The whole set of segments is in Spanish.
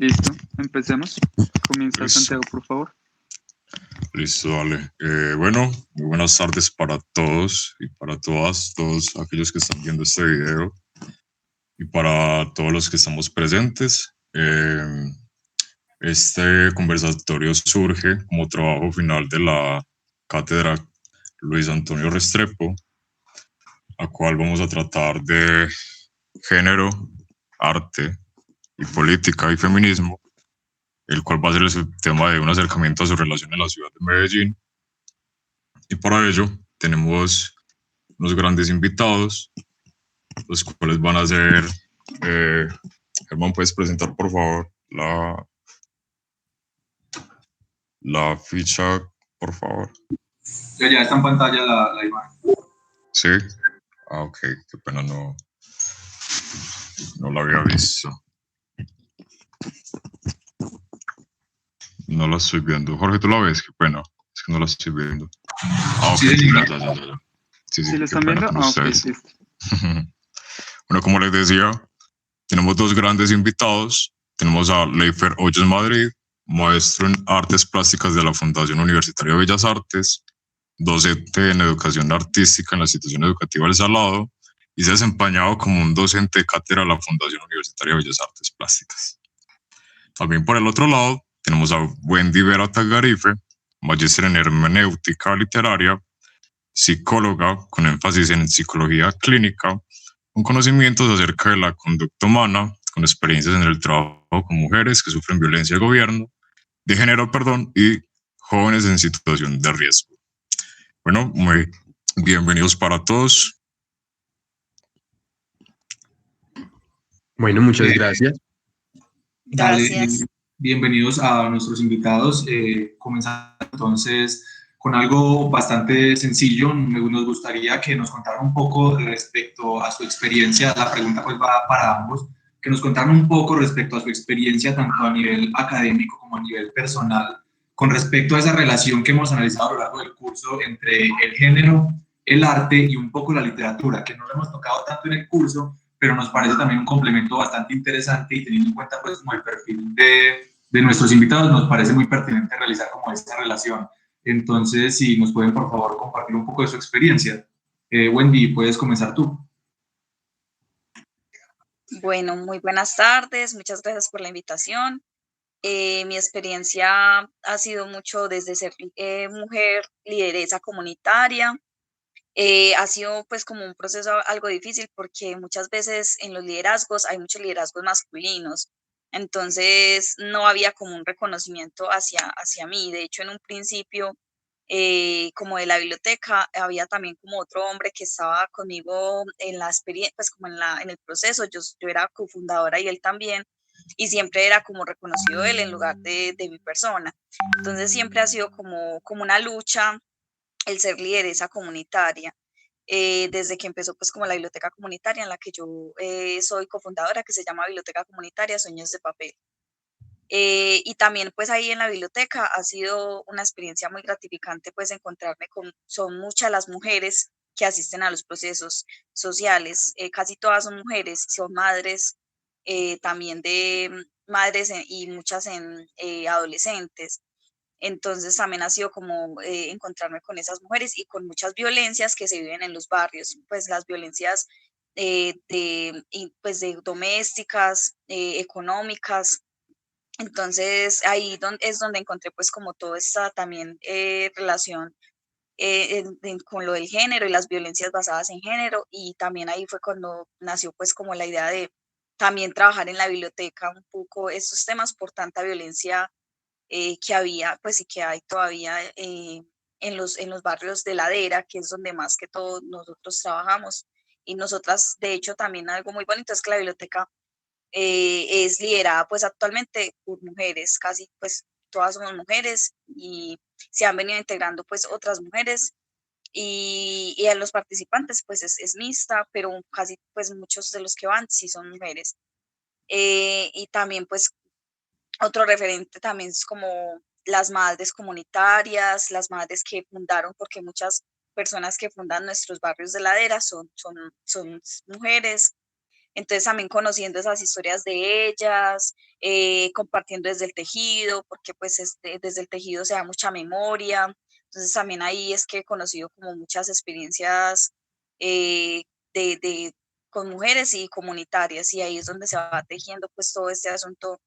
Listo, empecemos. Comienza Listo, Santiago, por favor. listo, dale. Bueno, muy buenas tardes para todos y para todas, todos aquellos que están viendo este video y para todos los que estamos presentes. Este conversatorio surge como trabajo final de la cátedra Luis Antonio Restrepo, a cual vamos a tratar de género, arte y política y feminismo, el cual va a ser el tema de un acercamiento a su relación en la ciudad de Medellín. Y para ello tenemos unos grandes invitados, los cuales van a ser, eh, Germán, ¿puedes presentar por favor la ficha, por favor? Ya está en pantalla la imagen. Sí. Ah, ok, qué pena, no la había visto. No la estoy viendo. Jorge, ¿tú la ves? Qué pena. Es que no la estoy viendo. Ah, ok, Sí, sí, señora. ya. Sí, ¿Sí lo qué están pena viendo? con Ah, ok, ustedes. listo. Bueno, como les decía, tenemos dos grandes invitados. Tenemos a Leifer Hoyos Madrid, maestro en artes plásticas de la Fundación Universitaria de Bellas Artes, docente en educación artística en la institución educativa El Salado y se ha desempeñado como un docente de cátedra de la Fundación Universitaria de Bellas Artes Plásticas. También por el otro lado tenemos a Wendy Vera Tagarife, magíster en hermenéutica literaria, psicóloga con énfasis en psicología clínica, con conocimientos acerca de la conducta humana, con experiencias en el trabajo con mujeres que sufren violencia de género, y jóvenes en situación de riesgo. Bueno, muy bienvenidos para todos. Bueno, muchas gracias. Dale, Gracias. bienvenidos a nuestros invitados. Comenzamos entonces con algo bastante sencillo. Nos gustaría que nos contaran un poco respecto a su experiencia. La pregunta pues va para ambos. Que nos contaran un poco respecto a su experiencia, tanto a nivel académico como a nivel personal, con respecto a esa relación que hemos analizado a lo largo del curso entre el género, el arte y un poco la literatura, que no lo hemos tocado tanto en el curso, pero nos parece también un complemento bastante interesante y teniendo en cuenta pues como el perfil de nuestros invitados, nos parece muy pertinente realizar como esta relación. Entonces, si nos pueden por favor compartir un poco de su experiencia. Wendy, puedes comenzar tú. Bueno, muy buenas tardes, muchas gracias por la invitación. Mi experiencia ha sido mucho desde ser mujer, lideresa comunitaria. Ha sido pues como un proceso algo difícil porque muchas veces en los liderazgos hay muchos liderazgos masculinos, entonces no había como un reconocimiento hacia mí. De hecho, en un principio, como de la biblioteca, había también como otro hombre que estaba conmigo en la experiencia, pues como en el proceso. Yo era cofundadora y él también, y siempre era como reconocido él en lugar de mi persona. Entonces siempre ha sido como una lucha el ser lideresa comunitaria, desde que empezó pues como la biblioteca comunitaria en la que yo soy cofundadora, que se llama Biblioteca Comunitaria Sueños de Papel. Y también pues ahí en la biblioteca ha sido una experiencia muy gratificante pues encontrarme son muchas las mujeres que asisten a los procesos sociales, casi todas son mujeres, son madres, también de madres y muchas en adolescentes. Entonces también ha sido como encontrarme con esas mujeres y con muchas violencias que se viven en los barrios, pues las violencias pues de domésticas, económicas. Entonces ahí es donde encontré pues como toda esta también relación con lo del género y las violencias basadas en género, y también ahí fue cuando nació pues como la idea de también trabajar en la biblioteca un poco estos temas por tanta violencia que había, pues y que hay todavía en los barrios de ladera, que es donde más que todo nosotros trabajamos. Y nosotras, de hecho, también algo muy bonito es que la biblioteca es liderada pues actualmente por mujeres, casi pues todas somos mujeres, y se han venido integrando pues otras mujeres, y en los participantes pues es mixta, pero casi pues muchos de los que van sí son mujeres. Y también pues otro referente también es como las madres comunitarias, las madres que fundaron, porque muchas personas que fundan nuestros barrios de ladera son mujeres. Entonces también conociendo esas historias de ellas, compartiendo desde el tejido, porque pues desde el tejido se da mucha memoria. Entonces también ahí es que he conocido como muchas experiencias eh, de con mujeres y comunitarias, y ahí es donde se va tejiendo pues todo este asunto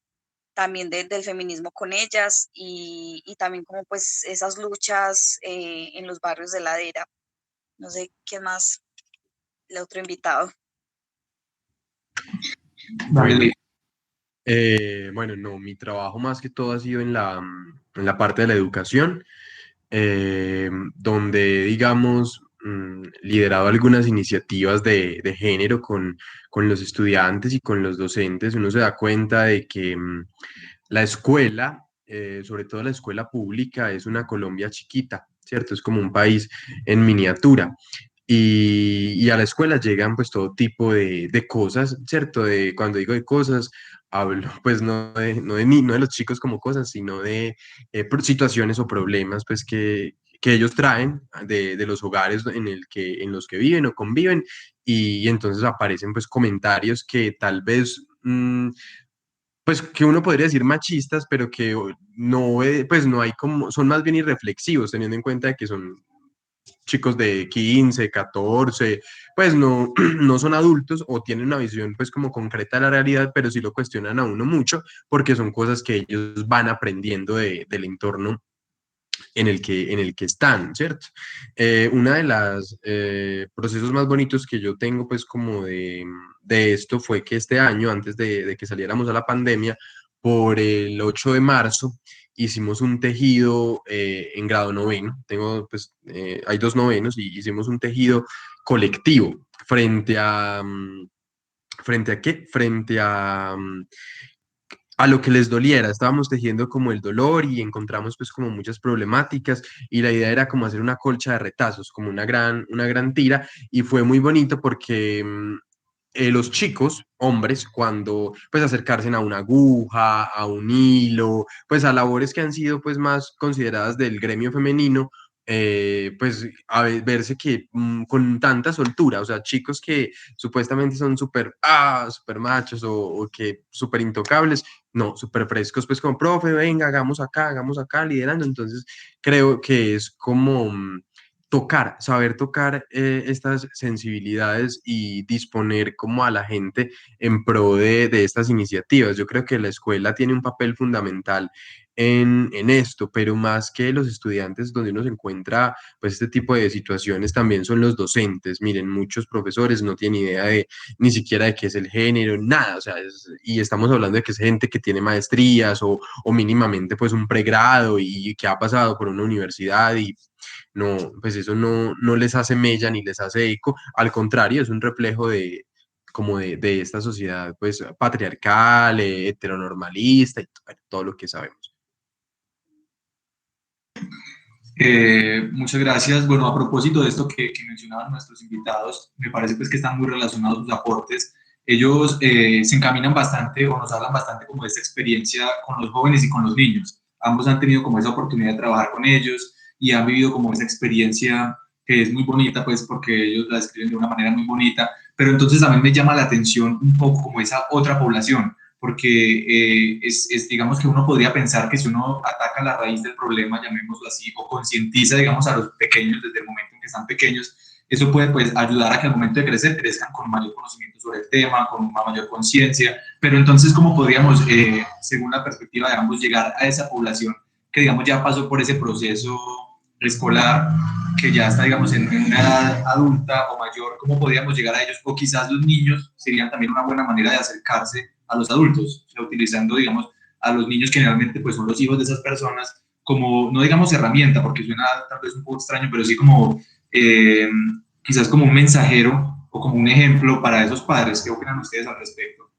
también del feminismo con ellas, y también como pues esas luchas en los barrios de ladera. No sé qué más, el otro invitado. Bueno, bueno, no, mi trabajo más que todo ha sido en la parte de la educación, donde, digamos, liderado algunas iniciativas de género con los estudiantes y con los docentes. Uno se da cuenta de que la escuela, sobre todo la escuela pública, es una Colombia chiquita, ¿cierto? Es como un país en miniatura. Y a la escuela llegan pues todo tipo de cosas, ¿cierto? Cuando digo de cosas, hablo pues no de los chicos como cosas, sino de situaciones o problemas pues que ellos traen de los hogares en los que viven o conviven, y entonces aparecen pues comentarios que tal vez pues que uno podría decir machistas, pero que no, pues no hay como, son más bien irreflexivos, teniendo en cuenta que son chicos de 15 14 pues no, no son adultos o tienen una visión pues como concreta de la realidad, pero sí lo cuestionan a uno mucho porque son cosas que ellos van aprendiendo del entorno en el que están, ¿cierto? Una de las procesos más bonitos que yo tengo, pues, como de esto fue que este año, antes de que saliéramos a la pandemia, por el 8 de marzo, hicimos un tejido en grado noveno. Tengo, pues, hay dos novenos y hicimos un tejido colectivo frente a, ¿frente a qué? Frente a lo que les doliera. Estábamos tejiendo como el dolor y encontramos pues como muchas problemáticas, y la idea era como hacer una colcha de retazos, como una gran tira, y fue muy bonito porque los chicos, hombres, cuando pues acercarse a una aguja, a un hilo, pues a labores que han sido pues más consideradas del gremio femenino, pues verse que con tanta soltura, o sea, chicos que supuestamente son súper machos o que súper intocables, no, súper frescos, pues como, profe, venga, hagamos acá, liderando. Entonces, creo que es como saber tocar estas sensibilidades y disponer como a la gente en pro de estas iniciativas. Yo creo que la escuela tiene un papel fundamental en esto, pero más que los estudiantes, donde uno se encuentra pues este tipo de situaciones, también son los docentes. Miren, muchos profesores no tienen idea de ni siquiera de qué es el género, nada, o sea, y estamos hablando de que es gente que tiene maestrías o mínimamente pues un pregrado y que ha pasado por una universidad, y no, pues eso no les hace mella ni les hace eco, al contrario, es un reflejo de como de esta sociedad pues patriarcal, heteronormalista y todo lo que sabemos. Muchas gracias. Bueno, a propósito de esto que mencionaban nuestros invitados, me parece pues que están muy relacionados sus aportes. Ellos se encaminan bastante o nos hablan bastante como de esta experiencia con los jóvenes y con los niños. Ambos han tenido como esa oportunidad de trabajar con ellos y han vivido como esa experiencia que es muy bonita, pues porque ellos la describen de una manera muy bonita, pero entonces también me llama la atención un poco como esa otra población, porque digamos que uno podría pensar que si uno ataca la raíz del problema, llamémoslo así, o concientiza, digamos, a los pequeños desde el momento en que están pequeños, eso puede pues ayudar a que al momento de crecer crezcan con mayor conocimiento sobre el tema, con una mayor conciencia, pero entonces, ¿cómo podríamos, según la perspectiva de ambos, llegar a esa población que, digamos, ya pasó por ese proceso escolar, que ya está, digamos, en una edad adulta o mayor? ¿Cómo podríamos llegar a ellos? O quizás los niños serían también una buena manera de acercarse a los adultos, o sea, utilizando, digamos, a los niños que realmente pues, son los hijos de esas personas como, no digamos herramienta, porque suena tal vez un poco extraño, pero sí como, quizás como un mensajero o como un ejemplo para esos padres. ¿Qué opinan ustedes al respecto?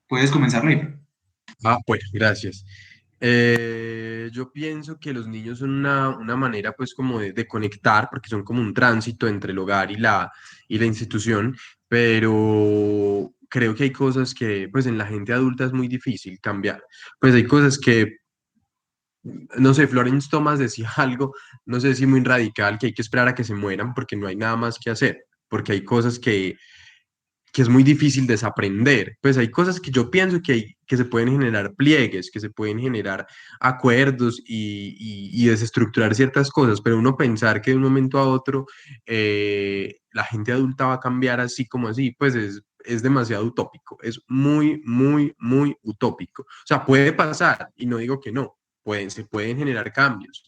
¿Puedes comenzar, Leiber? Bueno, gracias. Yo pienso que los niños son una manera pues como de conectar, porque son como un tránsito entre el hogar y la institución, pero creo que hay cosas que pues en la gente adulta es muy difícil cambiar. Pues hay cosas que, no sé, Florence Thomas decía algo, no sé si muy radical, que hay que esperar a que se mueran porque no hay nada más que hacer, porque hay cosas que es muy difícil desaprender. Pues hay cosas que yo pienso que se pueden generar pliegues, que se pueden generar acuerdos y desestructurar ciertas cosas, pero uno pensar que de un momento a otro la gente adulta va a cambiar así como así, pues es demasiado utópico, es muy, muy, muy utópico. O sea, puede pasar, y no digo que no, se pueden generar cambios,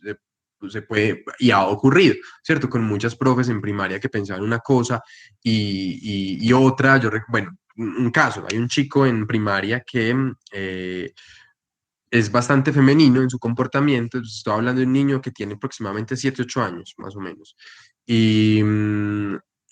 se puede, y ha ocurrido, ¿cierto? Con muchas profes en primaria que pensaban una cosa y otra, bueno, un caso, hay un chico en primaria que es bastante femenino en su comportamiento. Estoy hablando de un niño que tiene aproximadamente 7 8 años, más o menos. Y,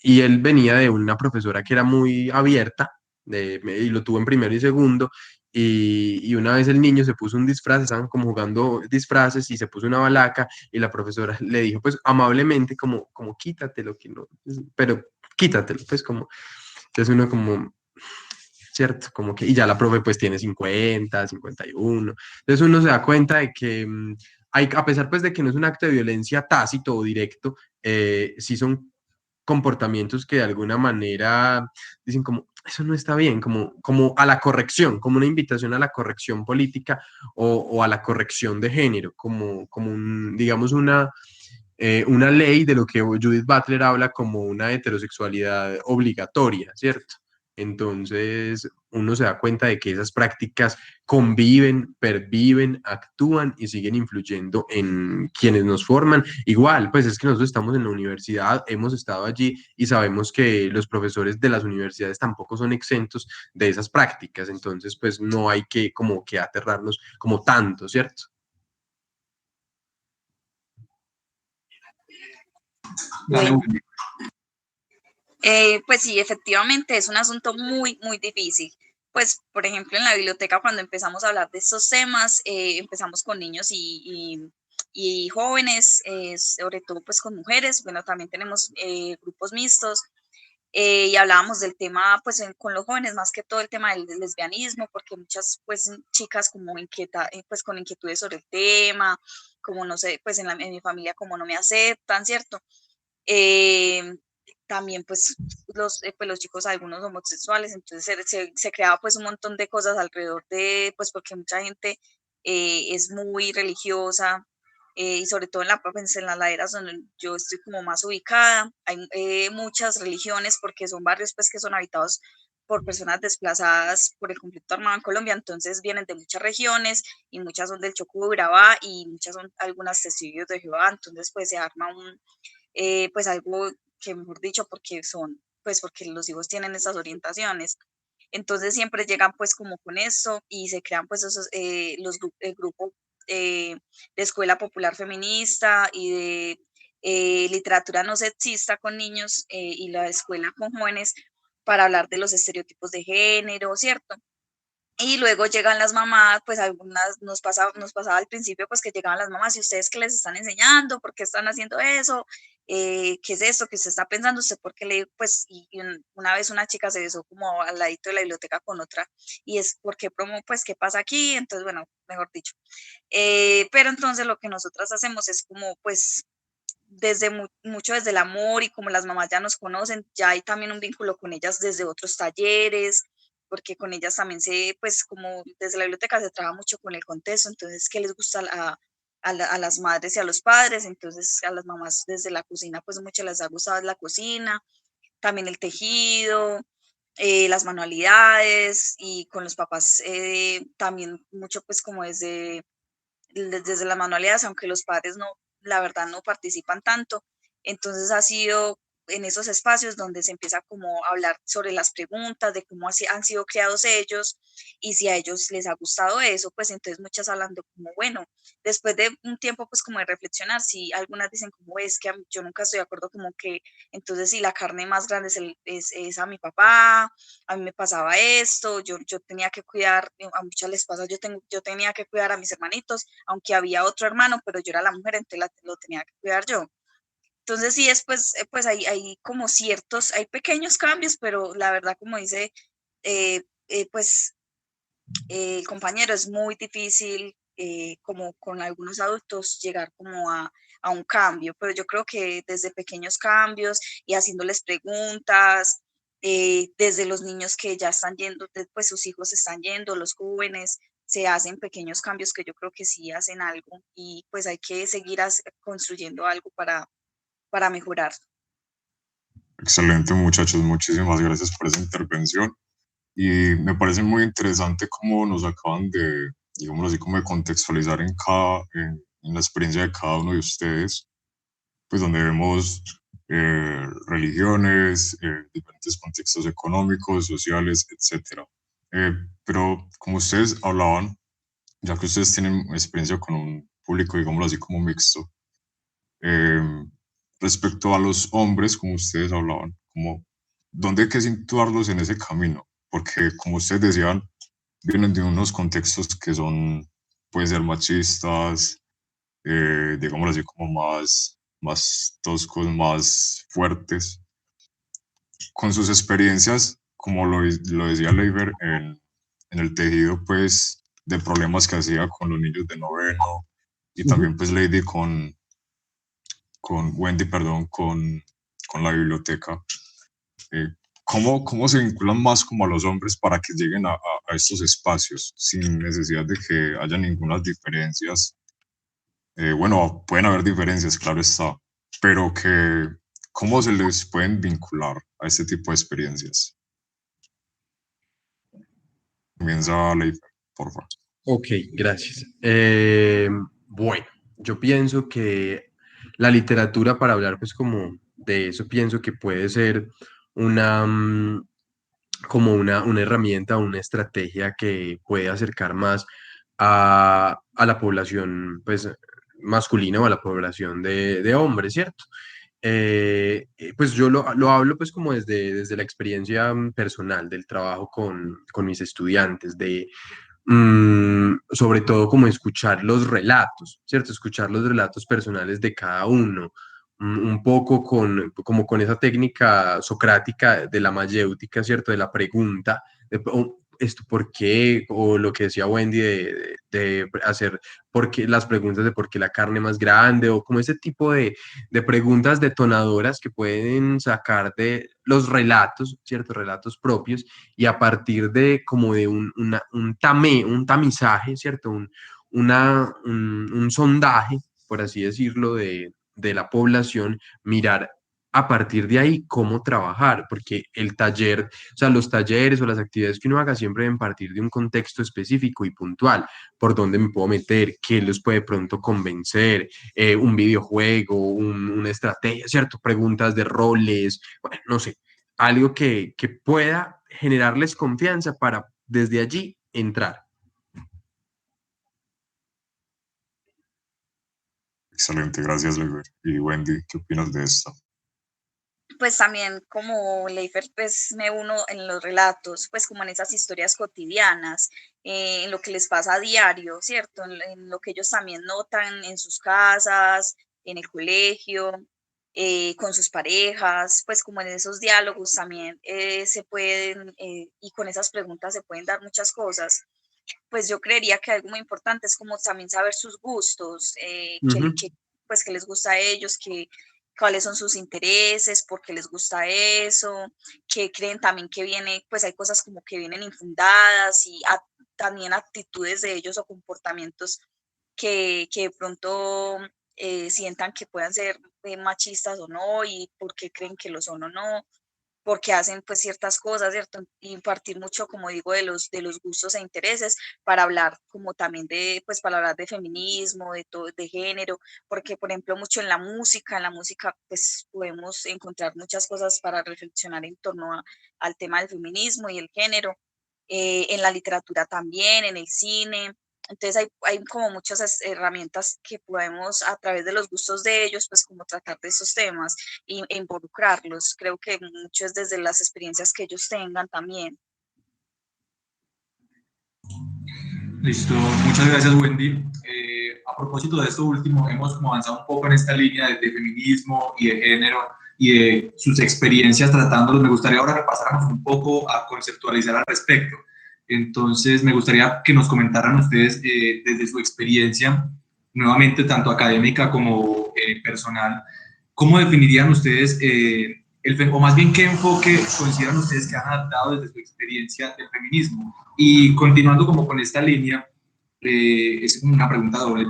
y él venía de una profesora que era muy abierta, y lo tuvo en primero y segundo. Y una vez el niño se puso un disfraz, estaban como jugando disfraces y se puso una balaca y la profesora le dijo pues amablemente como quítatelo, que no, pero quítatelo, pues como, entonces uno como, ¿cierto? Como que, y ya la profe pues tiene 50, 51. Entonces uno se da cuenta de que hay, a pesar pues de que no es un acto de violencia tácito o directo, sí son comportamientos que de alguna manera dicen como, eso no está bien, como a la corrección, como una invitación a la corrección política o a la corrección de género, como digamos, una ley de lo que Judith Butler habla como una heterosexualidad obligatoria, ¿cierto? Entonces, uno se da cuenta de que esas prácticas conviven, perviven, actúan y siguen influyendo en quienes nos forman. Igual, pues es que nosotros estamos en la universidad, hemos estado allí y sabemos que los profesores de las universidades tampoco son exentos de esas prácticas. Entonces, pues no hay que como que aterrarnos como tanto, ¿cierto? Dale, Bueno, Wendy. pues sí, efectivamente es un asunto muy, muy difícil. Pues, por ejemplo, en la biblioteca, cuando empezamos a hablar de estos temas, empezamos con niños y jóvenes, sobre todo pues con mujeres. Bueno, también tenemos grupos mixtos. Y hablábamos del tema, pues con los jóvenes, más que todo el tema del lesbianismo, porque muchas pues chicas como pues con inquietudes sobre el tema, como no sé, pues en mi familia como no me aceptan, ¿cierto? Eh, también pues los chicos, algunos homosexuales, entonces se creaba pues un montón de cosas alrededor de, pues porque mucha gente es muy religiosa, y sobre todo pues, en las laderas donde yo estoy como más ubicada, hay muchas religiones porque son barrios pues que son habitados por personas desplazadas por el conflicto armado en Colombia, entonces vienen de muchas regiones y muchas son del Chocó de Urabá y muchas son algunas testigos de Jehová, entonces pues se arma pues algo que mejor dicho, pues porque los hijos tienen esas orientaciones. Entonces siempre llegan pues como con eso y se crean pues el grupo de escuela popular feminista y de literatura no sexista con niños y la escuela con jóvenes para hablar de los estereotipos de género, ¿cierto? Y luego llegan las mamás, pues algunas nos pasaba al principio, pues que llegaban las mamás y ustedes qué les están enseñando, por qué están haciendo eso, qué es esto, qué se está pensando usted, por qué le, pues, una vez una chica se besó como al ladito de la biblioteca con otra, y es porque promo, pues, ¿qué pasa aquí? Entonces, bueno, mejor dicho. Pero entonces lo que nosotras hacemos es como, pues, mucho desde el amor y como las mamás ya nos conocen, ya hay también un vínculo con ellas desde otros talleres, porque con ellas también pues como desde la biblioteca se trabaja mucho con el contexto, entonces, ¿qué les gusta a las madres y a los padres? Entonces, a las mamás desde la cocina, pues mucho les ha gustado la cocina, también el tejido, las manualidades, y con los papás también mucho, pues como desde las manualidades, aunque los padres no, la verdad no participan tanto. Entonces ha sido en esos espacios donde se empieza como a hablar sobre las preguntas, de cómo así han sido creados ellos y si a ellos les ha gustado eso, pues entonces muchas hablando como, bueno, después de un tiempo pues como de reflexionar, si algunas dicen como es que yo nunca estoy de acuerdo como que entonces si la carne más grande es a mi papá, a mí me pasaba esto, yo tenía que cuidar, a muchas les pasa, yo tenía que cuidar a mis hermanitos, aunque había otro hermano, pero yo era la mujer, entonces lo tenía que cuidar yo. Entonces sí, pues hay como hay pequeños cambios, pero la verdad, como dice, pues el compañero, es muy difícil como con algunos adultos llegar como a un cambio, pero yo creo que desde pequeños cambios y haciéndoles preguntas, desde los niños que ya están yendo, pues sus hijos están yendo, los jóvenes, se hacen pequeños cambios que yo creo que sí hacen algo y pues hay que seguir construyendo algo para mejorar. Excelente, muchachos, muchísimas gracias por esa intervención. Y me parece muy interesante cómo nos acaban de, digámoslo así, como de contextualizar en la experiencia de cada uno de ustedes, pues donde vemos religiones, diferentes contextos económicos, sociales, etc. Pero como ustedes hablaban, ya que ustedes tienen experiencia con un público, digámoslo así, como mixto, eh, respecto a los hombres, como ustedes hablaban, como dónde hay que situarlos en ese camino, porque como ustedes decían, vienen de unos contextos que son, pueden ser machistas, digámoslo así, como más toscos, más fuertes. Con sus experiencias, como lo decía Leiber, en el tejido, pues, de problemas que hacía con los niños de noveno, y también, pues, Lady con Wendy, perdón, con la biblioteca. ¿Cómo se vinculan más como a los hombres para que lleguen a estos espacios sin necesidad de que haya ninguna diferencias? Bueno, pueden haber diferencias, claro está, pero ¿cómo se les pueden vincular a este tipo de experiencias? Comienza Leifer, por favor. Ok, gracias. Bueno, yo pienso que la literatura para hablar pues como de eso, pienso que puede ser una, como una herramienta, una estrategia que puede acercar más a la población pues masculina o a la población de hombres, ¿cierto? Pues yo lo hablo pues como desde la experiencia personal del trabajo con mis estudiantes, sobre todo como escuchar los relatos, ¿cierto? Escuchar los relatos personales de cada uno, un poco como con esa técnica socrática de la mayéutica, ¿cierto? De la pregunta, esto por qué, o lo que decía Wendy de hacer las preguntas de por qué la carne más grande, o como ese tipo de preguntas detonadoras que pueden sacar de los relatos, ¿cierto? Relatos propios y a partir de como de un tamizaje, ¿cierto? Un sondaje, por así decirlo, de la población, mirar a partir de ahí cómo trabajar, porque el taller, o sea, los talleres o las actividades que uno haga siempre deben partir de un contexto específico y puntual, por dónde me puedo meter, qué los puede pronto convencer, un videojuego, una estrategia, ¿cierto? Preguntas de roles, bueno, no sé, algo que pueda generarles confianza para desde allí entrar. Excelente, gracias, Leiber. Y Wendy, ¿qué opinas de esto? Pues también como Leifer, pues me uno en los relatos, pues como en esas historias cotidianas, en lo que les pasa a diario, ¿cierto? En lo que ellos también notan en sus casas, en el colegio, con sus parejas, pues como en esos diálogos también se pueden, y con esas preguntas se pueden dar muchas cosas. Pues yo creería que algo muy importante es como también saber sus gustos, pues que les gusta a ellos, cuáles son sus intereses, por qué les gusta eso, que creen también que viene, pues hay cosas como que vienen infundadas y también actitudes de ellos o comportamientos que de pronto sientan que puedan ser machistas o no y por qué creen que lo son o no porque hacen pues ciertas cosas, ¿cierto? Y partir mucho, como digo, de los gustos e intereses para hablar como también pues para hablar de feminismo, de todo, de género, porque por ejemplo mucho en la música pues podemos encontrar muchas cosas para reflexionar en torno al tema del feminismo y el género, en la literatura también, en el cine. Entonces hay como muchas herramientas que podemos a través de los gustos de ellos, pues como tratar de esos temas e involucrarlos. Creo que mucho es desde las experiencias que ellos tengan también. Listo, muchas gracias Wendy. A propósito de esto último, hemos como avanzado un poco en esta línea de feminismo y de género y de sus experiencias tratándolos. Me gustaría ahora que pasáramos un poco a conceptualizar al respecto. Entonces, me gustaría que nos comentaran ustedes desde su experiencia, nuevamente tanto académica como personal, ¿cómo definirían ustedes o más bien qué enfoque consideran ustedes que han adaptado desde su experiencia del feminismo. Y continuando como con esta línea, es una pregunta doble,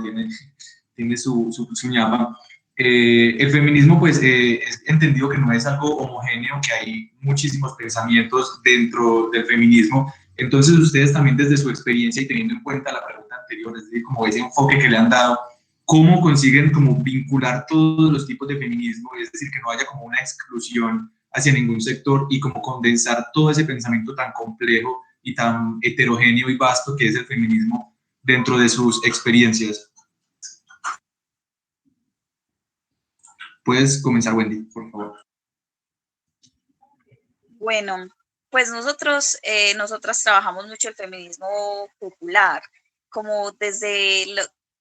tiene su ñapa. El feminismo, pues, es entendido que no es algo homogéneo, que hay muchísimos pensamientos dentro del feminismo. Entonces, ustedes también desde su experiencia y teniendo en cuenta la pregunta anterior, es decir, como ese enfoque que le han dado, ¿cómo consiguen como vincular todos los tipos de feminismo? Es decir, que no haya como una exclusión hacia ningún sector y como condensar todo ese pensamiento tan complejo y tan heterogéneo y vasto que es el feminismo dentro de sus experiencias. Puedes comenzar, Wendy, por favor. Bueno, pues nosotras trabajamos mucho el feminismo popular, como desde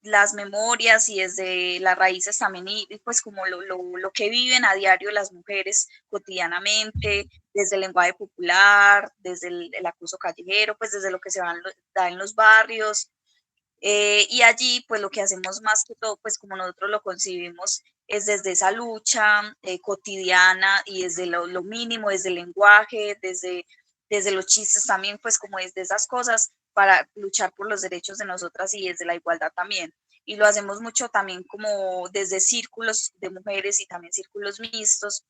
las memorias y desde las raíces también, y pues como lo que viven a diario las mujeres cotidianamente, desde el lenguaje popular, desde el acoso callejero, pues desde lo que da en los barrios. Y allí, pues lo que hacemos más que todo, pues como nosotros lo concibimos, es desde esa lucha cotidiana y desde lo mínimo, desde el lenguaje, desde los chistes también, pues como desde esas cosas para luchar por los derechos de nosotras y desde la igualdad también. Y lo hacemos mucho también como desde círculos de mujeres y también círculos mixtos,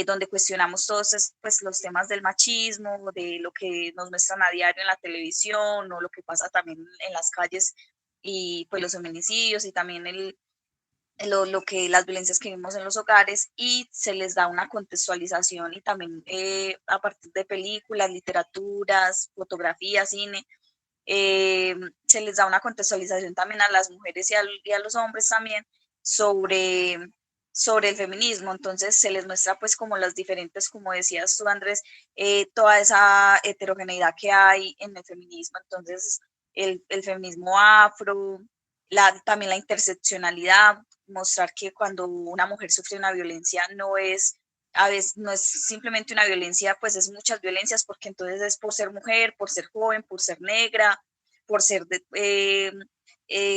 donde cuestionamos todos pues, los temas del machismo, de lo que nos muestran a diario en la televisión o lo que pasa también en las calles y pues los feminicidios y también lo que las violencias que vimos en los hogares y se les da una contextualización y también a partir de películas, literaturas, fotografías, cine, se les da una contextualización también a las mujeres y a los hombres también sobre, sobre el feminismo. Entonces se les muestra pues como las diferentes, como decías tú Andrés, toda esa heterogeneidad que hay en el feminismo. Entonces el feminismo afro, también la interseccionalidad, mostrar que cuando una mujer sufre una violencia no es a veces no es simplemente una violencia, pues es muchas violencias, porque entonces es por ser mujer, por ser joven, por ser negra, por ser de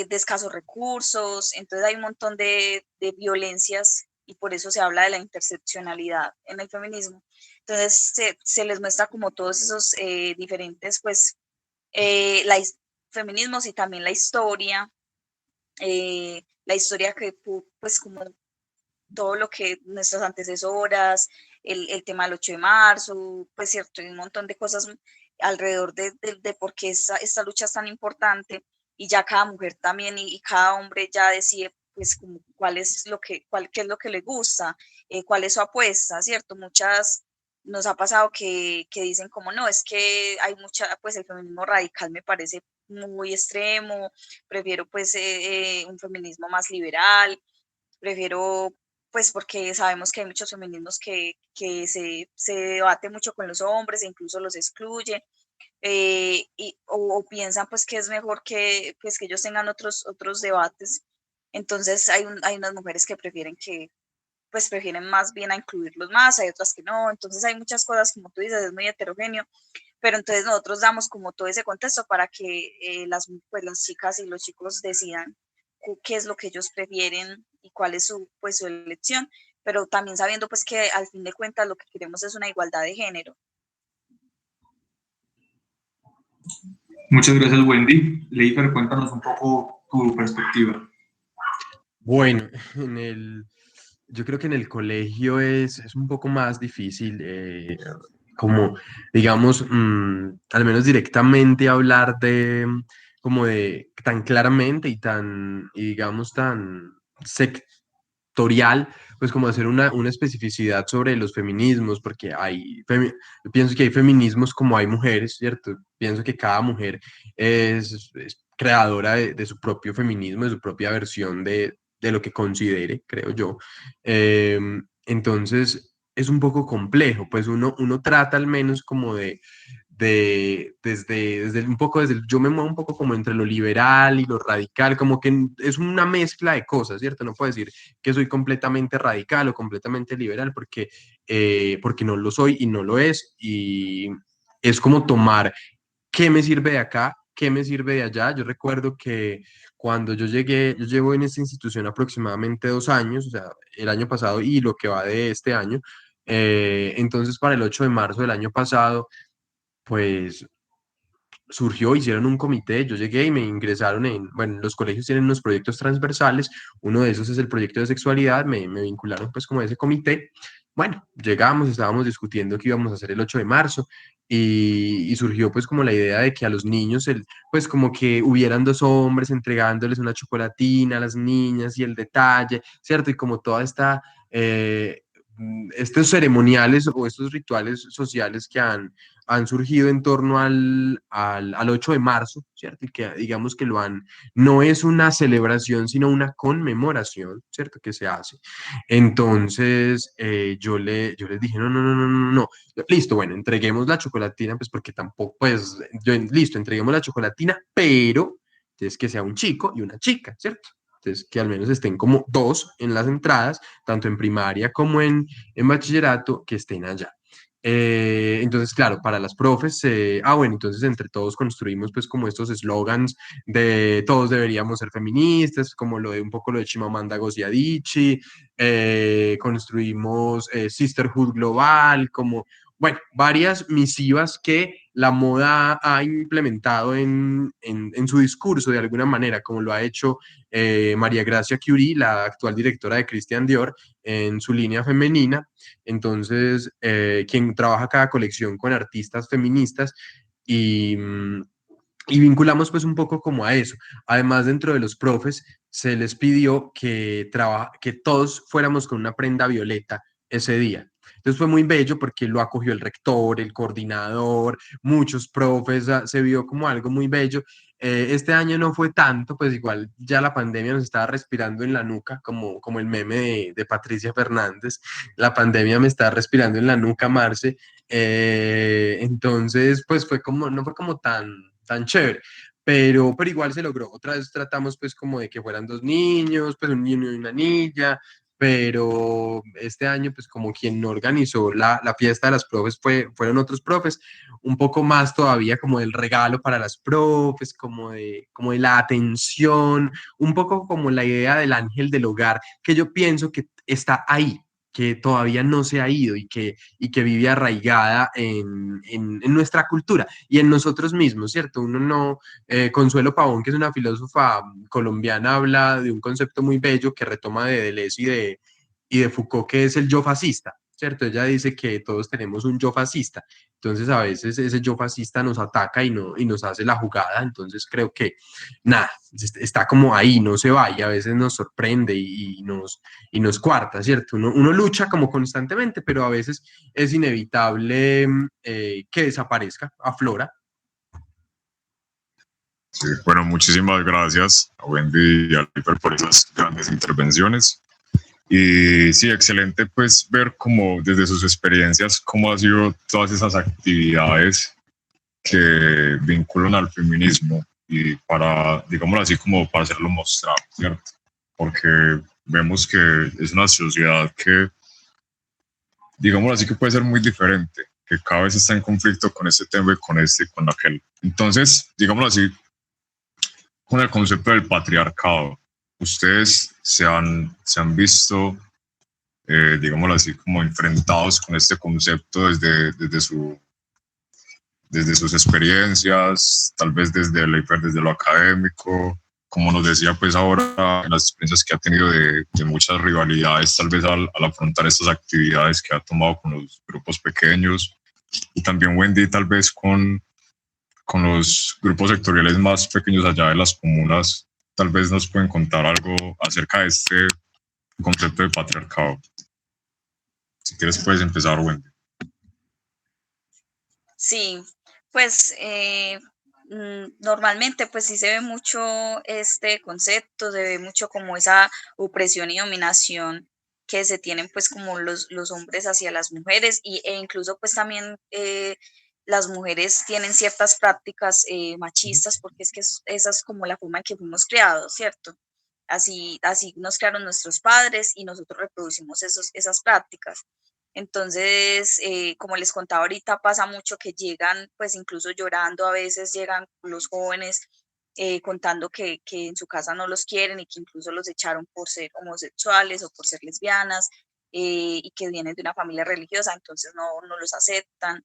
escasos recursos, entonces hay un montón de violencias y por eso se habla de la interseccionalidad en el feminismo. Entonces se les muestra como todos esos diferentes, pues, feminismos y también la historia que, pues, como todo lo que nuestras antecesoras, el tema del 8 de marzo, pues cierto, hay un montón de cosas alrededor de por qué esta lucha es tan importante y ya cada mujer también y cada hombre ya decide pues como qué es lo que le gusta, cuál es su apuesta, ¿cierto? Muchas nos ha pasado que dicen como no, es que hay mucha, pues el feminismo radical me parece muy extremo, prefiero pues un feminismo más liberal, prefiero pues porque sabemos que hay muchos feminismos que se debate mucho con los hombres e incluso los excluye, o piensan pues que es mejor pues, que ellos tengan otros debates. Entonces hay unas mujeres que pues prefieren más bien a incluirlos más, hay otras que no, entonces hay muchas cosas, como tú dices, es muy heterogéneo, pero entonces nosotros damos como todo ese contexto para que pues, las chicas y los chicos decidan qué es lo que ellos prefieren y cuál es pues, su elección, pero también sabiendo pues que al fin de cuentas lo que queremos es una igualdad de género. Muchas gracias, Wendy. Leifer, cuéntanos un poco tu perspectiva. Bueno, yo creo que en el colegio es un poco más difícil, como, digamos, al menos directamente hablar como de tan claramente y digamos, tan sectorial, pues como hacer una especificidad sobre los feminismos, porque yo pienso que hay feminismos como hay mujeres, ¿cierto? Pienso que cada mujer es creadora de su propio feminismo, de su propia versión de lo que considere, creo yo. Entonces, es un poco complejo, pues uno trata al menos como desde un poco, yo me muevo un poco como entre lo liberal y lo radical, como que es una mezcla de cosas, ¿cierto? No puedo decir que soy completamente radical o completamente liberal porque no lo soy y no lo es, y es como tomar qué me sirve de acá, qué me sirve de allá. Yo recuerdo que cuando yo llegué, yo llevo en esta institución aproximadamente 2 años, o sea, el año pasado y lo que va de este año, Entonces, para el 8 de marzo del año pasado, pues surgió, hicieron un comité, yo llegué y me ingresaron bueno, los colegios tienen unos proyectos transversales, uno de esos es el proyecto de sexualidad, me vincularon pues como a ese comité. Bueno, llegamos, estábamos discutiendo qué íbamos a hacer el 8 de marzo y surgió pues como la idea de que a los niños, pues como que hubieran dos hombres entregándoles una chocolatina a las niñas y el detalle, ¿cierto? Y como toda esta... estos ceremoniales o estos rituales sociales que han surgido en torno al 8 de marzo, ¿cierto? Y que digamos que no es una celebración, sino una conmemoración, ¿cierto? Que se hace. Entonces, yo les dije, no, no, no, no, no, no, listo, bueno, entreguemos la chocolatina, pues porque tampoco, pues, listo, entreguemos la chocolatina, pero es que sea un chico y una chica, ¿cierto? Entonces, que al menos estén como dos en las entradas, tanto en primaria como en bachillerato, que estén allá. Entonces, claro, para las profes, bueno, entonces entre todos construimos pues como estos eslogans de todos deberíamos ser feministas, como lo de un poco lo de Chimamanda Ngozi Adichie, construimos Sisterhood Global, como, bueno, varias misivas que la moda ha implementado en su discurso de alguna manera, como lo ha hecho María Gracia Curie, la actual directora de Christian Dior, en su línea femenina. Entonces, quien trabaja cada colección con artistas feministas y, y vinculamos pues un poco como a eso. Además, dentro de los profes se les pidió que todos fuéramos con una prenda violeta ese día. Entonces fue muy bello porque lo acogió el rector, el coordinador, muchos profes, se vio como algo muy bello. Este año no fue tanto, pues igual ya la pandemia nos estaba respirando en la nuca, como el meme de Patricia Fernández, la pandemia me está respirando en la nuca, Marce. Entonces, pues no fue como tan chévere. Pero igual se logró. Otra vez tratamos pues como de que fueran dos niños, pues un niño y una niña, pero este año pues como quien no organizó la fiesta de las profes fueron otros profes, un poco más todavía como del regalo para las profes, como de la atención, un poco como la idea del ángel del hogar, que yo pienso que está ahí, que todavía no se ha ido y que vive arraigada en nuestra cultura y en nosotros mismos, ¿cierto? Uno no, Consuelo Pavón, que es una filósofa colombiana, habla de un concepto muy bello que retoma de Deleuze y de Foucault, que es el yo fascista, ¿cierto? Ella dice que todos tenemos un yo fascista, entonces a veces ese yo fascista nos ataca y nos hace la jugada, entonces creo que nada, está como ahí, no se va y a veces nos sorprende y nos cuarta, ¿cierto? Uno lucha como constantemente, pero a veces es inevitable que desaparezca, aflora. Sí, bueno, muchísimas gracias a Wendy y a Lifer por esas grandes intervenciones. Y sí, excelente pues ver como desde sus experiencias cómo han sido todas esas actividades que vinculan al feminismo y para, digámoslo así, como para hacerlo mostrar, ¿cierto? Porque vemos que es una sociedad que, digámoslo así, que puede ser muy diferente, que cada vez está en conflicto con este tema y con este y con aquel. Entonces, digámoslo así, con el concepto del patriarcado, ustedes se han visto, digámoslo así, como enfrentados con este concepto desde sus experiencias, tal vez desde lo académico, como nos decía pues ahora, las experiencias que ha tenido de muchas rivalidades, tal vez al afrontar estas actividades que ha tomado con los grupos pequeños, y también Wendy tal vez con los grupos sectoriales más pequeños allá de las comunas, tal vez nos pueden contar algo acerca de este concepto de patriarcado. Si quieres puedes empezar, Wendy. Sí, pues normalmente pues sí se ve mucho este concepto, se ve mucho como esa opresión y dominación que se tienen pues como los hombres hacia las mujeres e incluso pues también las mujeres tienen ciertas prácticas machistas porque es que esa es como la forma en que fuimos criados, ¿cierto? Así nos crearon nuestros padres y nosotros reproducimos esas prácticas. Entonces, como les contaba ahorita, pasa mucho que llegan, pues incluso llorando, a veces llegan los jóvenes contando que en su casa no los quieren y que incluso los echaron por ser homosexuales o por ser lesbianas. y que vienen de una familia religiosa, entonces no los aceptan.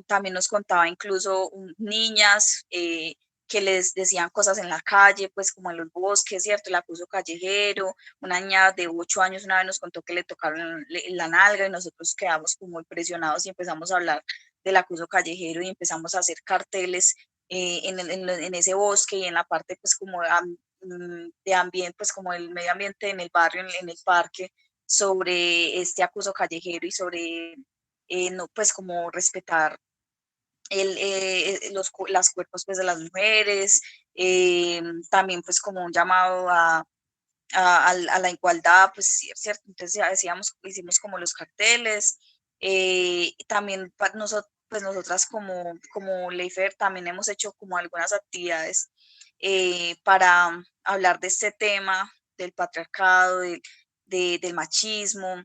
También nos contaba incluso niñas que les decían cosas en la calle, pues como en los bosques, ¿cierto? El acoso callejero. Una niña de 8 años una vez nos contó que le tocaron la nalga y nosotros quedamos como impresionados y empezamos a hablar del acoso callejero y empezamos a hacer carteles en ese bosque y en la parte pues como de ambiente, pues como el medio ambiente en el barrio, en el parque, sobre este acoso callejero y sobre no, pues como respetar las cuerpos pues, de las mujeres, también pues como un llamado a la igualdad, pues cierto, entonces hicimos como los carteles, también pues nosotras como Leifer también hemos hecho como algunas actividades para hablar de este tema, del patriarcado, del machismo.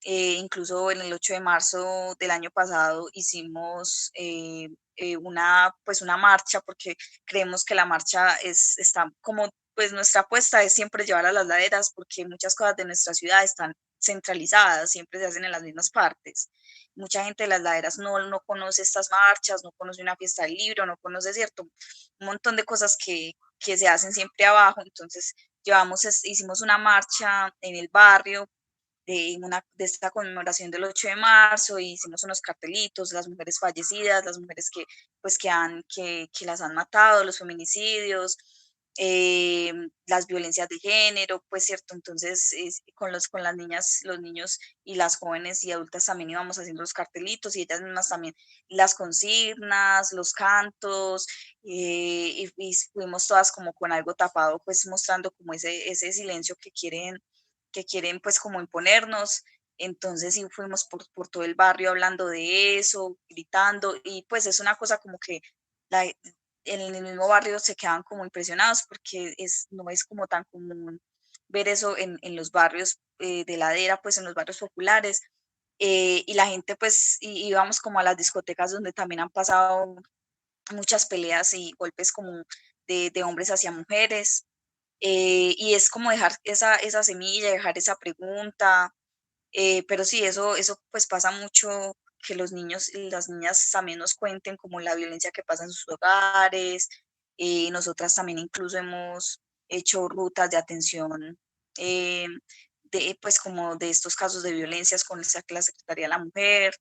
Incluso en el 8 de marzo del año pasado hicimos pues una marcha porque creemos que la marcha está como, pues nuestra apuesta es siempre llevar a las laderas porque muchas cosas de nuestra ciudad están centralizadas, siempre se hacen en las mismas partes. Mucha gente de las laderas no conoce estas marchas, no conoce una fiesta del libro, no conoce, cierto, un montón de cosas que se hacen siempre abajo. Entonces hicimos una marcha en el barrio de esta conmemoración del 8 de marzo, y hicimos unos cartelitos, las mujeres fallecidas, las mujeres pues, que las han matado, los feminicidios, las violencias de género, pues cierto, entonces con las niñas, los niños y las jóvenes y adultas también íbamos haciendo los cartelitos y ellas mismas también las consignas, los cantos, y fuimos todas como con algo tapado, pues mostrando como ese silencio que quieren pues como imponernos. Entonces sí fuimos por todo el barrio hablando de eso, gritando, y pues es una cosa como que en el mismo barrio se quedan como impresionados porque no es como tan común ver eso en los barrios de ladera, pues en los barrios populares. Y la gente pues íbamos como a las discotecas donde también han pasado muchas peleas y golpes como de hombres hacia mujeres. Y es como dejar esa semilla, dejar esa pregunta, pero sí, eso pues pasa mucho, que los niños y las niñas también nos cuenten como la violencia que pasa en sus hogares. Nosotras también incluso hemos hecho rutas de atención, eh, pues como de estos casos de violencias con la Secretaría de la Mujer,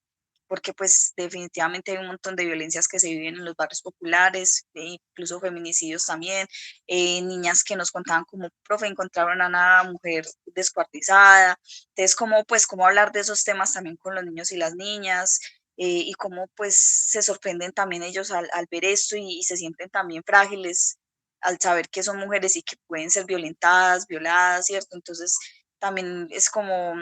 porque pues definitivamente hay un montón de violencias que se viven en los barrios populares, incluso feminicidios también, niñas que nos contaban como, profe, encontraron a una mujer descuartizada. Entonces, cómo hablar de esos temas también con los niños y las niñas, y cómo pues se sorprenden también ellos al ver esto y se sienten también frágiles al saber que son mujeres y que pueden ser violentadas, violadas, ¿cierto? Entonces, también es como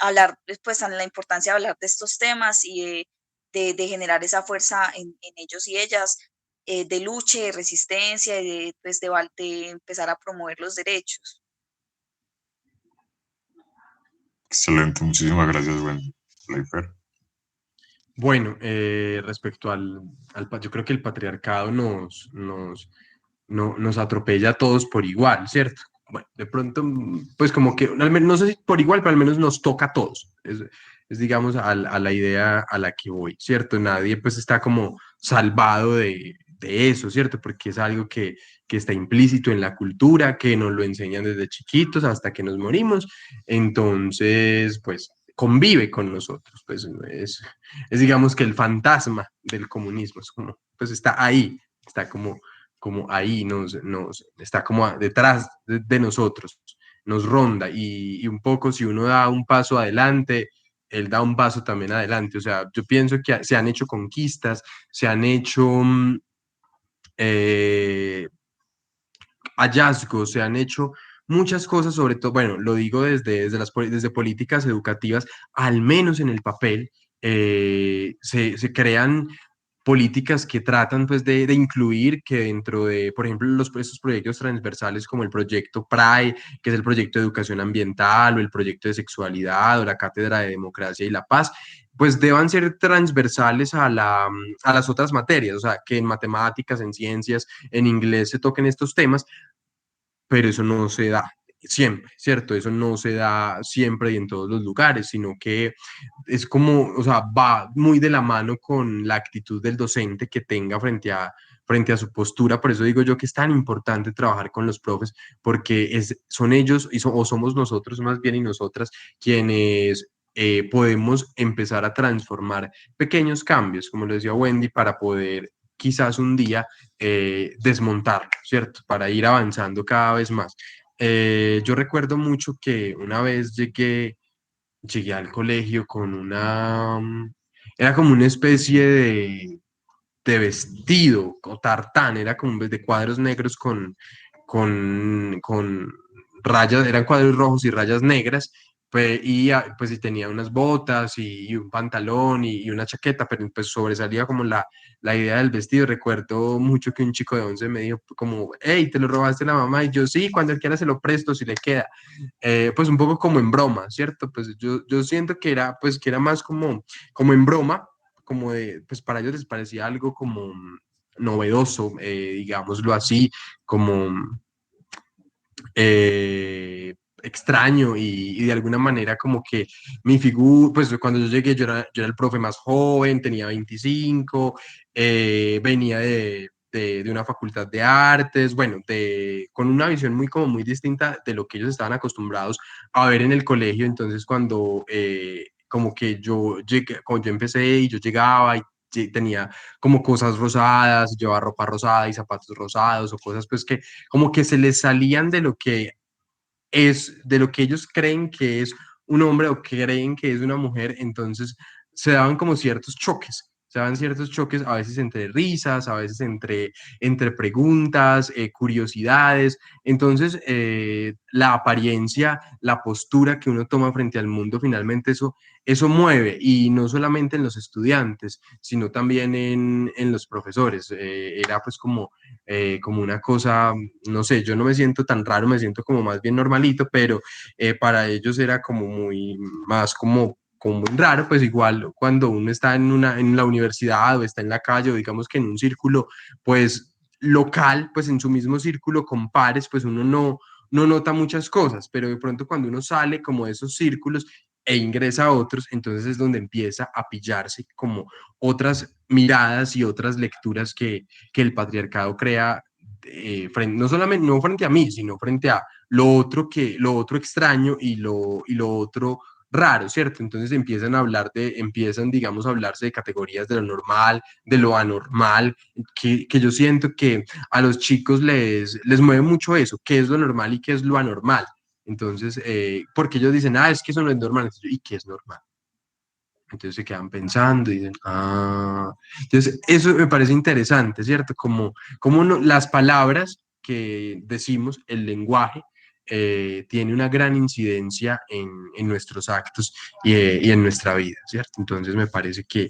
hablar, pues, la importancia de hablar de estos temas y de generar esa fuerza en ellos y ellas, de lucha, de resistencia y pues, de empezar a promover los derechos. Excelente, muchísimas gracias, Wendy. Leifer. Bueno, respecto yo creo que el patriarcado nos atropella a todos por igual, ¿cierto? Bueno, de pronto, pues como que, al menos, no sé si por igual, pero al menos nos toca a todos. Es digamos, a la idea a la que voy, ¿cierto? Nadie pues está como salvado de eso, ¿cierto? Porque es algo que está implícito en la cultura, que nos lo enseñan desde chiquitos hasta que nos morimos. Entonces, pues convive con nosotros, pues es digamos que el fantasma del comunismo, es como, pues está ahí, está como ahí, está como detrás de nosotros, nos ronda y un poco si uno da un paso adelante, él da un paso también adelante. O sea, yo pienso que se han hecho conquistas, se han hecho hallazgos, se han hecho muchas cosas, sobre todo, bueno, lo digo desde políticas educativas, al menos en el papel, se crean políticas que tratan pues de incluir que dentro de, por ejemplo, estos proyectos transversales como el proyecto PRAE, que es el proyecto de educación ambiental, o el proyecto de sexualidad, o la cátedra de democracia y la paz, pues deban ser transversales a las otras materias, o sea, que en matemáticas, en ciencias, en inglés se toquen estos temas, pero eso no se da. siempre, ¿cierto? Eso no se da siempre y en todos los lugares, sino que es como, o sea, va muy de la mano con la actitud del docente que tenga frente a su postura. Por eso digo yo que es tan importante trabajar con los profes, porque son ellos o somos nosotros más bien y nosotras quienes podemos empezar a transformar pequeños cambios, como lo decía Wendy, para poder quizás un día desmontarlo, ¿cierto? Para ir avanzando cada vez más. Yo recuerdo mucho que una vez llegué al colegio con era como una especie de vestido o tartán, era como de cuadros negros con rayas, eran cuadros rojos y rayas negras, pues y tenía unas botas y un pantalón y una chaqueta, pero pues sobresalía como la idea del vestido. Recuerdo mucho que un chico de 11 me dijo como, hey, ¿te lo robaste la mamá? Y yo, sí, cuando él quiera se lo presto, si le queda. Pues un poco como en broma, ¿cierto? Pues yo siento pues que era más como en broma, como pues para ellos les parecía algo como novedoso, digámoslo así, como extraño y de alguna manera como que mi figura, pues cuando yo llegué yo era el profe más joven, tenía 25, venía de una facultad de artes, bueno, con una visión muy distinta de lo que ellos estaban acostumbrados a ver en el colegio. Entonces cuando como que yo llegué, cuando yo empecé y yo llegaba y tenía como cosas rosadas, llevaba ropa rosada y zapatos rosados o cosas pues que como que se les salían de lo que ellos creen que es un hombre o creen que es una mujer. Entonces se daban como ciertos choques. Se daban ciertos choques, a veces entre risas, a veces entre preguntas, curiosidades. Entonces, la apariencia, la postura que uno toma frente al mundo, finalmente eso mueve, y no solamente en los estudiantes, sino también en los profesores. Era pues como una cosa, no sé, yo no me siento tan raro, me siento como más bien normalito, pero para ellos era como más como muy raro. Pues igual cuando uno está en la universidad o está en la calle o digamos que en un círculo, pues local, pues en su mismo círculo con pares, pues uno no nota muchas cosas, pero de pronto cuando uno sale como de esos círculos e ingresa a otros, entonces es donde empieza a pillarse como otras miradas y otras lecturas que el patriarcado crea, no solamente no frente a mí, sino frente a lo otro extraño y lo otro raro, ¿cierto? Entonces empiezan, digamos, a hablarse de categorías de lo normal, de lo anormal, que yo siento que a los chicos les mueve mucho eso, qué es lo normal y qué es lo anormal. Entonces, porque ellos dicen, es que eso no es normal. Entonces, ¿y qué es normal? Entonces se quedan pensando y dicen, Entonces, eso me parece interesante, ¿cierto? Como las palabras que decimos, el lenguaje, tiene una gran incidencia en nuestros actos y en nuestra vida, ¿cierto? Entonces, me parece que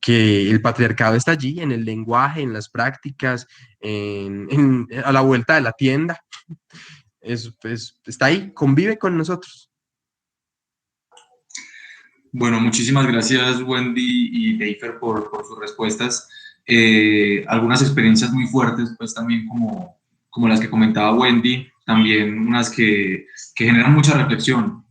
el patriarcado está allí, en el lenguaje, en las prácticas, a la vuelta de la tienda. Está ahí, convive con nosotros. Bueno, muchísimas gracias Wendy y Deifer por sus respuestas. Algunas experiencias muy fuertes, pues también como las que comentaba Wendy, también unas que generan mucha reflexión.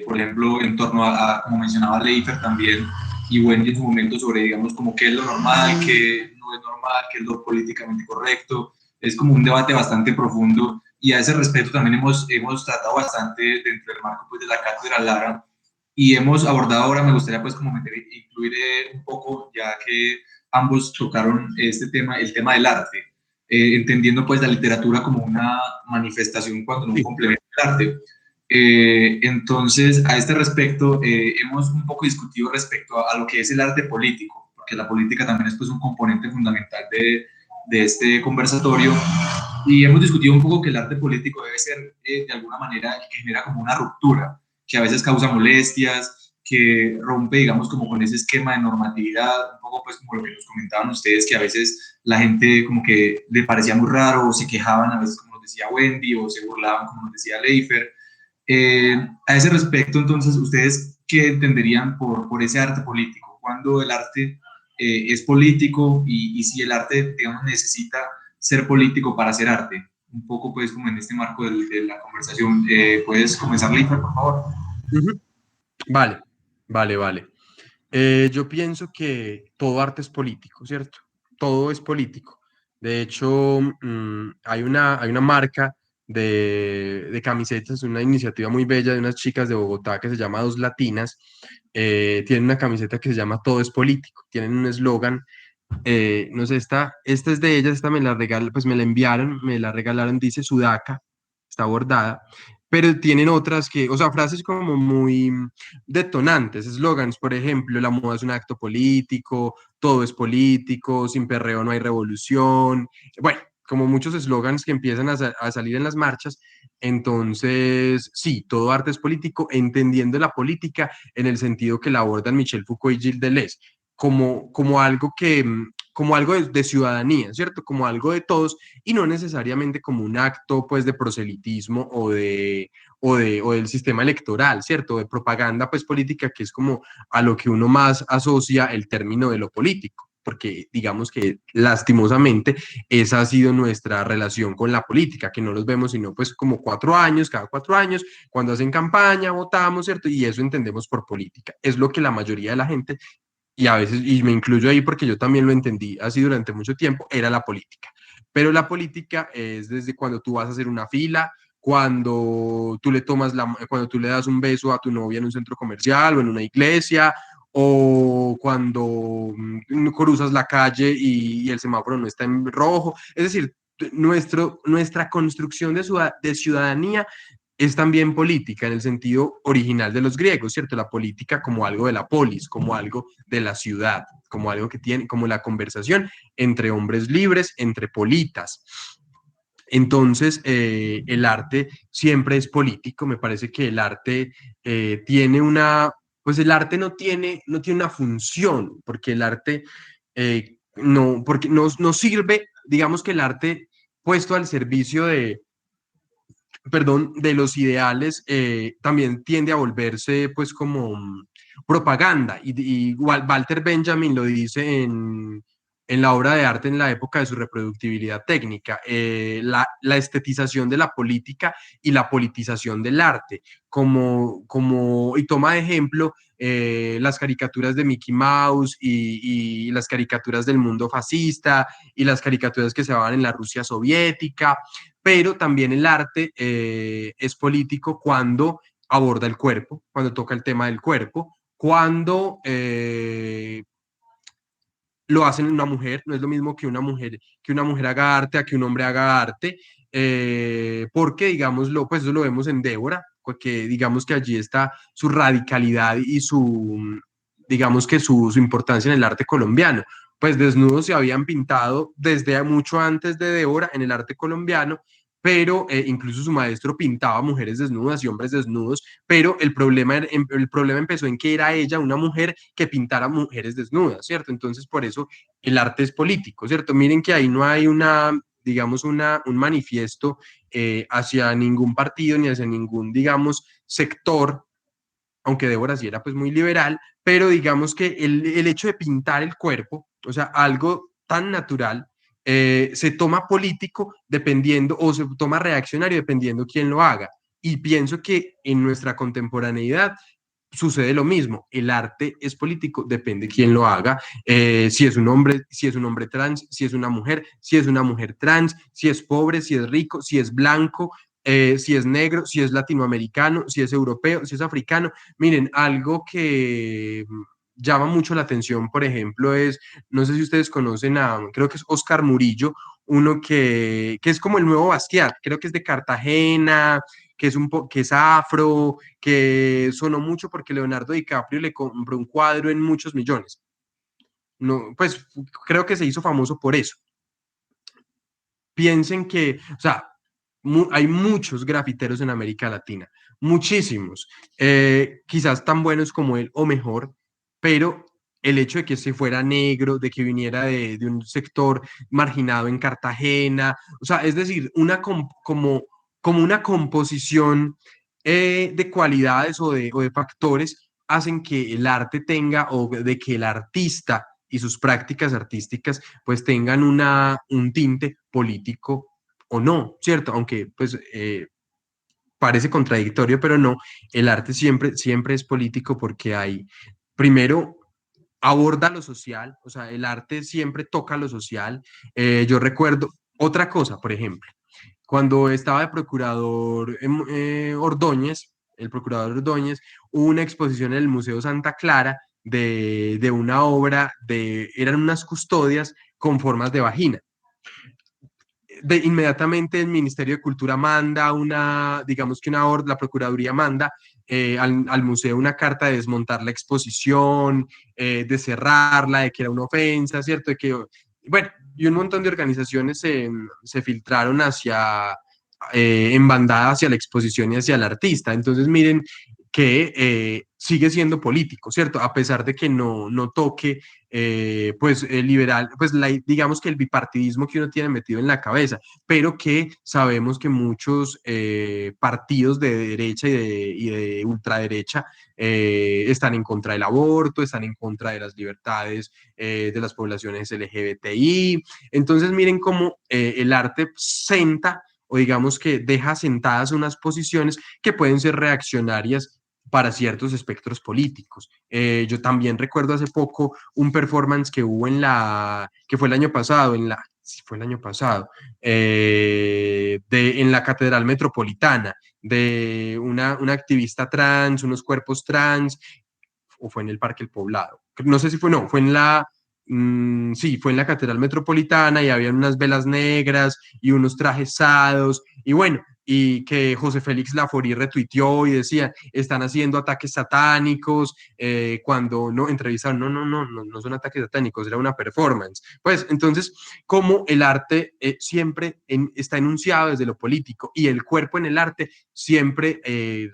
Por ejemplo, en torno como mencionaba Deifer también, y Wendy en su momento sobre, digamos, como qué es lo normal, qué no es normal, qué es lo políticamente correcto. Es como un debate bastante profundo, y a ese respecto también hemos tratado bastante dentro del marco pues, de la Cátedra Lara, y hemos abordado ahora, me gustaría pues como incluir un poco, ya que ambos tocaron este tema, el tema del arte, entendiendo pues la literatura como una manifestación cuando no un complemento del arte. Entonces, a este respecto, hemos un poco discutido respecto a lo que es el arte político, porque la política también es pues un componente fundamental de este conversatorio, y hemos discutido un poco que el arte político debe ser de alguna manera el que genera como una ruptura, que a veces causa molestias, que rompe, digamos, como con ese esquema de normatividad, un poco pues como lo que nos comentaban ustedes, que a veces la gente como que le parecía muy raro, o se quejaban a veces, como nos decía Wendy, o se burlaban, como nos decía Leifer. A ese respecto, entonces, ¿ustedes qué entenderían por ese arte político? ¿Cuándo el arte es político y si el arte, digamos, necesita ser político para hacer arte? un poco pues como en este marco de la conversación. ¿Puedes comenzar, Leifer, por favor? Vale, vale. Yo pienso que todo arte es político, ¿cierto? Todo es político. De hecho, hay una marca de camisetas, una iniciativa muy bella de unas chicas de Bogotá que se llama Dos Latinas. Tienen una camiseta que se llama Todo es político. Tienen un eslogan, no sé, esta es de ellas, esta me la regal, pues me la enviaron, me la regalaron, dice Sudaca, está bordada, pero tienen otras que, o sea, frases como muy detonantes, eslogans, por ejemplo, la moda es un acto político, todo es político, sin perreo no hay revolución, bueno, como muchos eslogans que empiezan a salir en las marchas. Entonces, sí, todo arte es político, entendiendo la política en el sentido que la abordan Michel Foucault y Gilles Deleuze, como algo como algo de ciudadanía, ¿cierto? Como algo de todos y no necesariamente como un acto, pues, de proselitismo o del sistema electoral, ¿cierto? De propaganda, pues, política, que es como a lo que uno más asocia el término de lo político, porque digamos que lastimosamente esa ha sido nuestra relación con la política, que no los vemos sino pues como 4 años, cada 4 años, cuando hacen campaña, votamos, ¿cierto? Y eso entendemos por política. Es lo que la mayoría de la gente, y a veces, y me incluyo ahí porque yo también lo entendí así durante mucho tiempo, era la política. Pero la política es desde cuando tú vas a hacer una fila, cuando tú cuando tú le das un beso a tu novia en un centro comercial o en una iglesia, o cuando cruzas la calle y el semáforo no está en rojo. Es decir, nuestra construcción de ciudadanía es también política en el sentido original de los griegos, ¿cierto? La política como algo de la polis, como algo de la ciudad, como algo que tiene, como la conversación entre hombres libres, entre politas. Entonces, el arte siempre es político. Me parece que el arte tiene pues el arte no tiene una función, porque el arte no, porque no sirve, digamos que el arte puesto al servicio de los ideales, también tiende a volverse pues como propaganda. Y Walter Benjamin lo dice en la obra de arte en la época de su reproductibilidad técnica, la estetización de la política y la politización del arte, y toma de ejemplo las caricaturas de Mickey Mouse y las caricaturas del mundo fascista y las caricaturas que se daban en la Rusia soviética, pero también el arte es político cuando aborda el cuerpo, cuando toca el tema del cuerpo, cuando lo hacen una mujer. No es lo mismo que una mujer haga arte a que un hombre haga arte, porque, digámoslo, pues eso lo vemos en Débora, porque digamos que allí está su radicalidad y digamos que su importancia en el arte colombiano. Pues desnudos se habían pintado desde mucho antes de Débora en el arte colombiano, pero incluso su maestro pintaba mujeres desnudas y hombres desnudos, pero el problema empezó en que era ella, una mujer, que pintara mujeres desnudas, ¿cierto? Entonces, por eso el arte es político, ¿cierto? Miren que ahí no hay digamos, un manifiesto hacia ningún partido ni hacia ningún, digamos, sector, aunque Débora sí era pues muy liberal, pero digamos que el hecho de pintar el cuerpo, o sea, algo tan natural, se toma político dependiendo, o se toma reaccionario dependiendo quién lo haga. Y pienso que en nuestra contemporaneidad sucede lo mismo. El arte es político, depende quién lo haga, si es un hombre trans, si es una mujer, si es una mujer trans, si es pobre, si es rico, si es blanco, si es negro, si es latinoamericano, si es europeo, si es africano. Miren, algo que llama mucho la atención, por ejemplo, no sé si ustedes conocen creo que es Oscar Murillo, uno que es como el nuevo Basquiat, creo que es de Cartagena, que es afro, que sonó mucho porque Leonardo DiCaprio le compró un cuadro en muchos millones. No, pues creo que se hizo famoso por eso. Piensen que, o sea, hay muchos grafiteros en América Latina, muchísimos, quizás tan buenos como él o mejor, pero el hecho de que se fuera negro, de que viniera de un sector marginado en Cartagena, o sea, es decir, como una composición de cualidades o de factores hacen que el arte tenga, o de que el artista y sus prácticas artísticas pues tengan un tinte político o no, ¿cierto? Aunque pues parece contradictorio, pero no, el arte siempre es político porque hay, primero, aborda lo social, o sea, el arte siempre toca lo social. Yo recuerdo otra cosa, por ejemplo, cuando estaba de procurador Ordóñez, el procurador Ordóñez, hubo una exposición en el Museo Santa Clara de una obra eran unas custodias con formas de vagina. Inmediatamente el Ministerio de Cultura manda digamos que la Procuraduría manda al museo una carta de desmontar la exposición, de cerrarla, de que era una ofensa, ¿cierto? Bueno, y un montón de organizaciones se filtraron en bandada hacia la exposición y hacia el artista. Entonces, miren que sigue siendo político, ¿cierto? A pesar de que no toque, pues, liberal, pues, digamos que el bipartidismo que uno tiene metido en la cabeza, pero que sabemos que muchos partidos de derecha y de ultraderecha están en contra del aborto, están en contra de las libertades de las poblaciones LGBTI. Entonces, miren cómo el arte senta o digamos que deja sentadas unas posiciones que pueden ser reaccionarias para ciertos espectros políticos. Yo también recuerdo hace poco un performance que hubo que fue el año pasado, sí, fue el año pasado, en la Catedral Metropolitana, de una activista trans, unos cuerpos trans, o fue en el Parque El Poblado. No sé si fue, no, sí, fue en la Catedral Metropolitana y había unas velas negras y unos trajesados y bueno, y que José Félix Laforí retuiteó y decía, están haciendo ataques satánicos, cuando no entrevistaron, no son ataques satánicos, era una performance. Pues entonces, como el arte siempre está enunciado desde lo político y el cuerpo en el arte siempre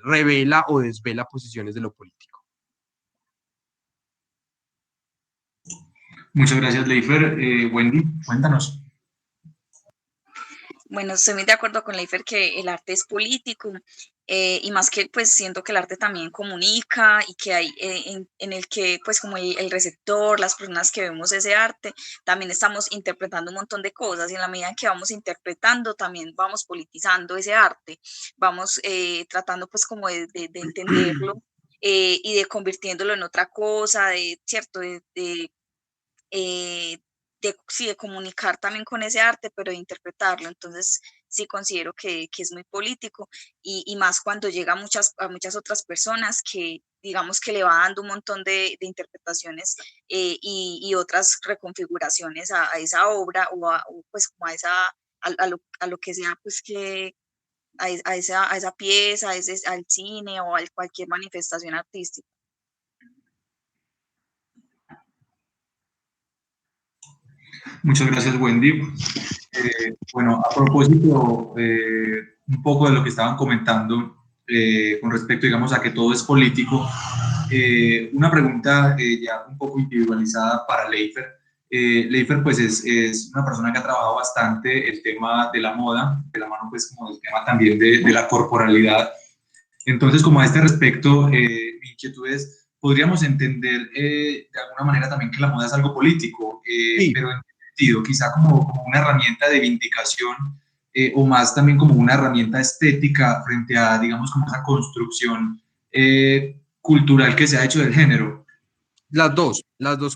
revela o desvela posiciones de lo político. Muchas gracias, Leifer. Wendy, cuéntanos. Bueno, estoy muy de acuerdo con Leifer que el arte es político y más que pues siento que el arte también comunica y que hay en el que pues como el receptor, las personas que vemos ese arte, también estamos interpretando un montón de cosas y en la medida en que vamos interpretando también vamos politizando ese arte, vamos tratando pues como de entenderlo y de convirtiéndolo en otra cosa, ¿cierto? Eh, sí, de comunicar también con ese arte, pero de interpretarlo. Entonces, sí considero que es muy político y más cuando llega a muchas otras personas que digamos que le va dando un montón de interpretaciones y otras reconfiguraciones a esa obra o pues como a lo que sea pues que a esa pieza, al cine o a cualquier manifestación artística. Muchas gracias, Wendy. Bueno, a propósito, un poco de lo que estaban comentando con respecto, digamos, a que todo es político, una pregunta ya un poco individualizada para Leifer. Leifer, pues, es una persona que ha trabajado bastante el tema de la moda, de la mano, pues, como el tema también de la corporalidad. Entonces, como a este respecto, mi inquietud es, ¿podríamos entender de alguna manera también que la moda es algo político? Sí. Pero en qué sentido, quizá como una herramienta de vindicación o más también como una herramienta estética frente a, digamos, como esa construcción cultural que se ha hecho del género. Las dos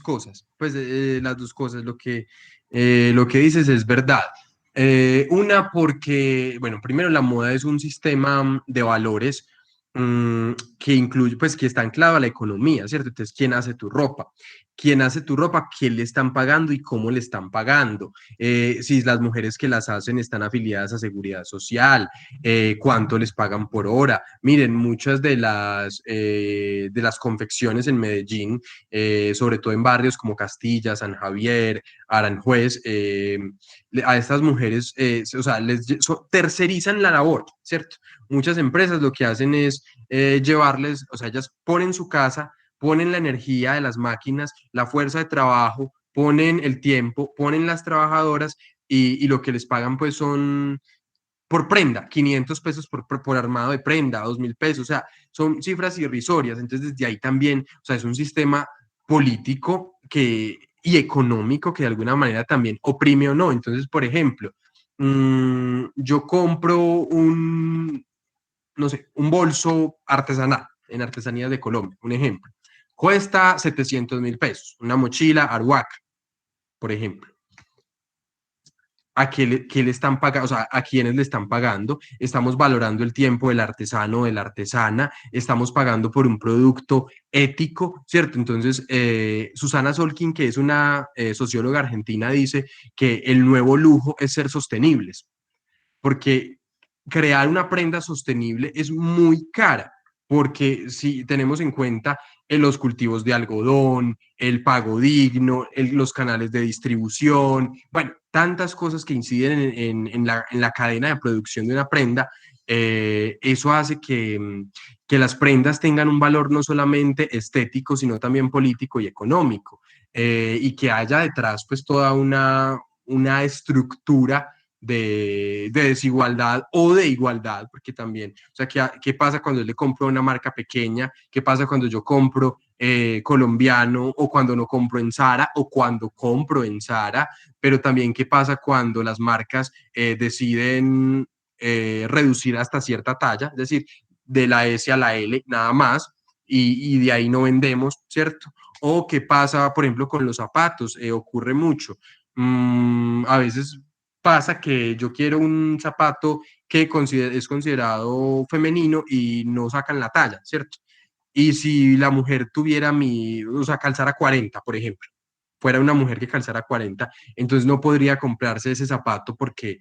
cosas, pues las dos cosas, lo que dices es verdad. Una porque, bueno, primero la moda es un sistema de valores que incluye, pues que está anclado a la economía, ¿cierto? Entonces, ¿quién hace tu ropa? ¿Quién hace tu ropa? ¿Quién le están pagando y cómo le están pagando? Si las mujeres que las hacen están afiliadas a Seguridad Social, cuánto les pagan por hora. Miren, muchas de las confecciones en Medellín, sobre todo en barrios como Castilla, San Javier, Aranjuez, a estas mujeres, o sea, tercerizan la labor, ¿cierto? Muchas empresas lo que hacen es llevarles, o sea, ellas ponen su casa, ponen la energía de las máquinas, la fuerza de trabajo, ponen el tiempo, ponen las trabajadoras y lo que les pagan pues son por prenda, 500 pesos por armado de prenda, 2.000 pesos, o sea, son cifras irrisorias. Entonces, desde ahí también, o sea, es un sistema político y económico que de alguna manera también oprime o no. Entonces, por ejemplo, yo compro no sé, un bolso artesanal en Artesanías de Colombia, un ejemplo. Cuesta 700.000 pesos, una mochila Aruac, por ejemplo. ¿Qué le están pagando? O sea, ¿a quiénes le están pagando? Estamos valorando el tiempo del artesano o de la artesana, estamos pagando por un producto ético, ¿cierto? Entonces, Susana Solkin, que es una socióloga argentina, dice que el nuevo lujo es ser sostenibles, porque crear una prenda sostenible es muy cara, porque si tenemos en cuenta los cultivos de algodón, el pago digno, los canales de distribución, bueno, tantas cosas que inciden en la cadena de producción de una prenda, eso hace que las prendas tengan un valor no solamente estético, sino también político y económico, y que haya detrás pues toda una estructura de desigualdad o de igualdad, porque también, o sea, ¿qué pasa cuando le compro a una marca pequeña? ¿Qué pasa cuando yo compro colombiano o cuando no compro en Zara o cuando compro en Zara? Pero también, ¿qué pasa cuando las marcas deciden reducir hasta cierta talla? Es decir, de la S a la L, nada más, y de ahí no vendemos, ¿cierto? O qué pasa, por ejemplo, con los zapatos, ocurre mucho. A veces pasa que yo quiero un zapato que es considerado femenino y no sacan la talla, ¿cierto? Y si la mujer tuviera o sea, calzara 40, por ejemplo, fuera una mujer que calzara 40, entonces no podría comprarse ese zapato porque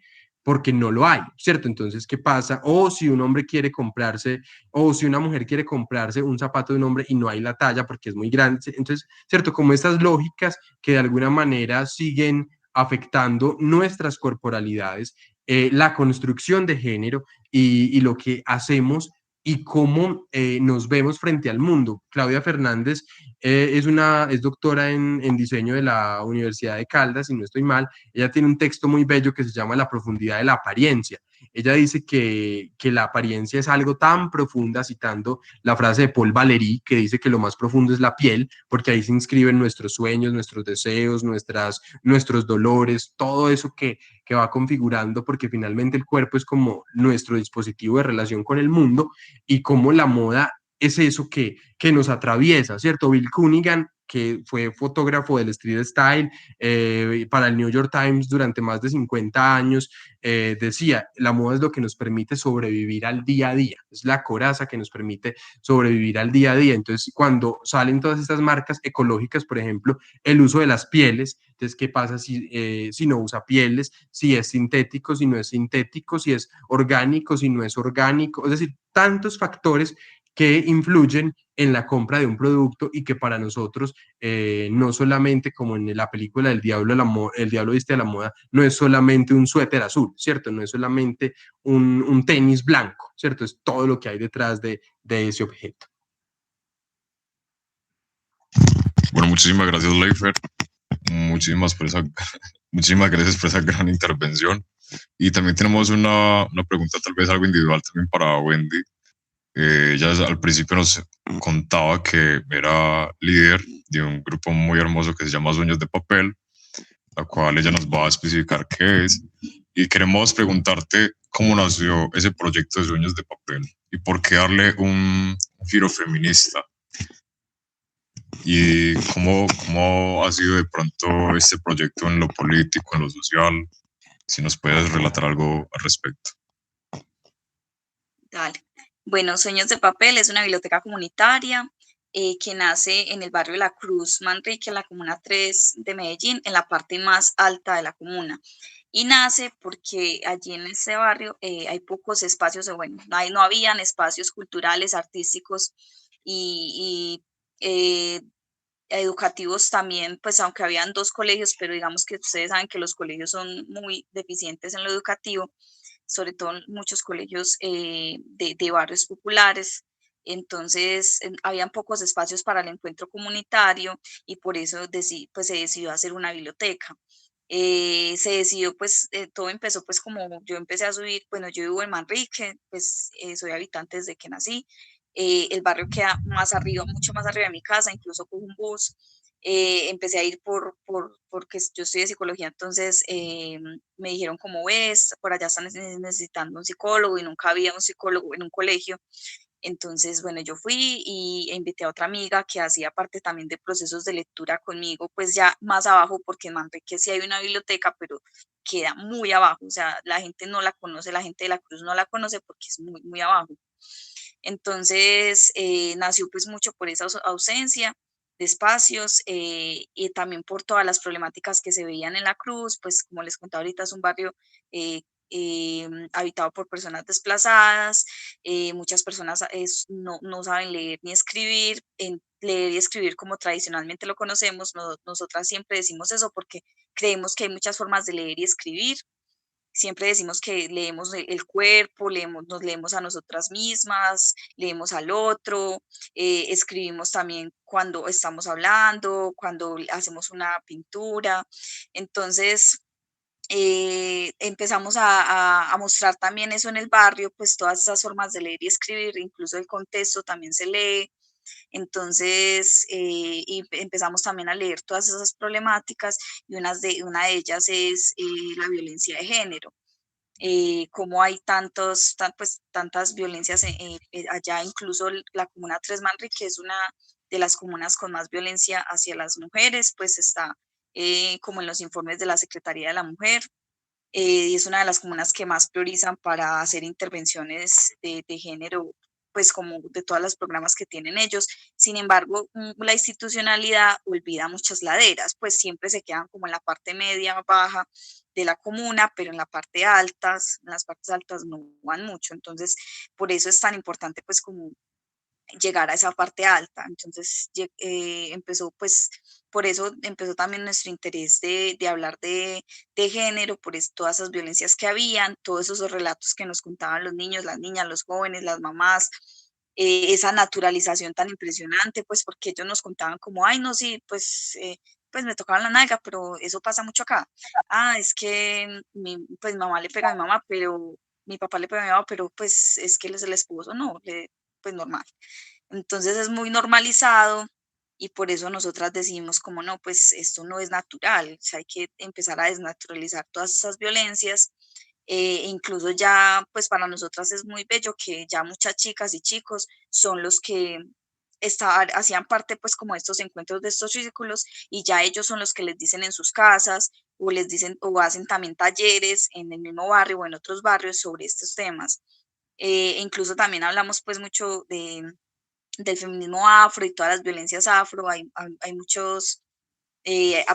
no lo hay, ¿cierto? Entonces, ¿qué pasa? O si un hombre quiere comprarse, o si una mujer quiere comprarse un zapato de un hombre y no hay la talla porque es muy grande. Entonces, ¿cierto? Como estas lógicas que de alguna manera siguen afectando nuestras corporalidades, la construcción de género y lo que hacemos y cómo nos vemos frente al mundo. Claudia Fernández es doctora en diseño de la Universidad de Caldas, si no estoy mal. Ella tiene un texto muy bello que se llama La profundidad de la apariencia. Ella dice que la apariencia es algo tan profunda, citando la frase de Paul Valéry, que dice que lo más profundo es la piel, porque ahí se inscriben nuestros sueños, nuestros deseos, nuestros dolores, todo eso que va configurando, porque finalmente el cuerpo es como nuestro dispositivo de relación con el mundo y como la moda es eso que nos atraviesa, ¿cierto? Bill Cunningham, que fue fotógrafo del street style para el New York Times durante más de 50 años, decía, la moda es lo que nos permite sobrevivir al día a día, es la coraza que nos permite sobrevivir al día a día. Entonces, cuando salen todas estas marcas ecológicas, por ejemplo, el uso de las pieles, entonces, ¿qué pasa si no usa pieles? Si es sintético, si no es sintético, si es orgánico, si no es orgánico, es decir, tantos factores que influyen en la compra de un producto y que para nosotros, no solamente como en la película del Diablo, el Diablo viste a la moda, no es solamente un suéter azul, ¿cierto? No es solamente un tenis blanco, ¿cierto? Es todo lo que hay detrás de ese objeto. Bueno, muchísimas gracias, Leifer. Muchísimas gracias por esa gran intervención. Y también tenemos una pregunta, tal vez algo individual también para Wendy. Ella al principio nos contaba que era líder de un grupo muy hermoso que se llama Sueños de Papel, la cual ella nos va a especificar qué es. Y queremos preguntarte cómo nació ese proyecto de Sueños de Papel y por qué darle un giro feminista. Y cómo ha sido de pronto este proyecto en lo político, en lo social. Si nos puedes relatar algo al respecto. Dale. Bueno, Sueños de Papel es una biblioteca comunitaria que nace en el barrio La Cruz Manrique, en la Comuna 3 de Medellín, en la parte más alta de la comuna. Y nace porque allí en ese barrio hay pocos espacios, bueno, no habían espacios culturales, artísticos y educativos también, pues aunque habían 2 colegios, pero digamos que ustedes saben que los colegios son muy deficientes en lo educativo, sobre todo muchos colegios de barrios populares. Entonces, habían pocos espacios para el encuentro comunitario y por eso pues, se decidió hacer una biblioteca. Se decidió, pues, todo empezó, pues, como yo empecé a subir, bueno, yo vivo en Manrique, pues, soy habitante desde que nací. El barrio queda más arriba, mucho más arriba de mi casa, incluso con un bus. empecé a ir porque yo estudié psicología, entonces me dijeron, como ves, por allá están necesitando un psicólogo y nunca había un psicólogo en un colegio. Entonces, bueno, yo fui y invité a otra amiga que hacía parte también de procesos de lectura conmigo, pues ya más abajo, porque en Manrique sí hay una biblioteca, pero queda muy abajo, o sea, la gente no la conoce, la gente de la Cruz no la conoce porque es muy, muy abajo. Entonces, nació pues mucho por esa ausencia de espacios y también por todas las problemáticas que se veían en la Cruz, pues como les contaba ahorita, es un barrio habitado por personas desplazadas, muchas personas no saben leer ni escribir, leer y escribir como tradicionalmente lo conocemos, nosotras siempre decimos eso porque creemos que hay muchas formas de leer y escribir. Siempre decimos que leemos el cuerpo, nos leemos a nosotras mismas, leemos al otro, escribimos también cuando estamos hablando, cuando hacemos una pintura. Entonces, empezamos a mostrar también eso en el barrio, pues todas esas formas de leer y escribir, incluso el contexto también se lee. Entonces, y empezamos también a leer todas esas problemáticas y una de ellas es la violencia de género. Cómo hay tantas violencias allá, incluso la comuna Tres Manrique, que es una de las comunas con más violencia hacia las mujeres, pues está como en los informes de la Secretaría de la Mujer, y es una de las comunas que más priorizan para hacer intervenciones de género, pues como de todos los programas que tienen ellos. Sin embargo, la institucionalidad olvida muchas laderas, pues siempre se quedan como en la parte media, baja de la comuna, pero en en las partes altas no van mucho. Entonces, por eso es tan importante pues como llegar a esa parte alta. Entonces empezó, pues, por eso empezó también nuestro interés de hablar de género, por todas esas violencias que habían, todos esos relatos que nos contaban los niños, las niñas, los jóvenes, las mamás, esa naturalización tan impresionante, pues porque ellos nos contaban como, ay, no, sí, pues me tocaban la nalga, pero eso pasa mucho acá. Ah, es que pues mi mamá le pega a mi mamá, pero mi papá le pega a mi mamá, pero pues es que él es el esposo, no, pues normal. Entonces es muy normalizado y por eso nosotras decimos como no, pues esto no es natural, o sea, hay que empezar a desnaturalizar todas esas violencias. Incluso ya, pues para nosotras es muy bello que ya muchas chicas y chicos son los que hacían parte pues como de estos encuentros, de estos círculos, y ya ellos son los que les dicen en sus casas o les dicen o hacen también talleres en el mismo barrio o en otros barrios sobre estos temas. Incluso también hablamos pues mucho del feminismo afro y todas las violencias afro, hay muchos,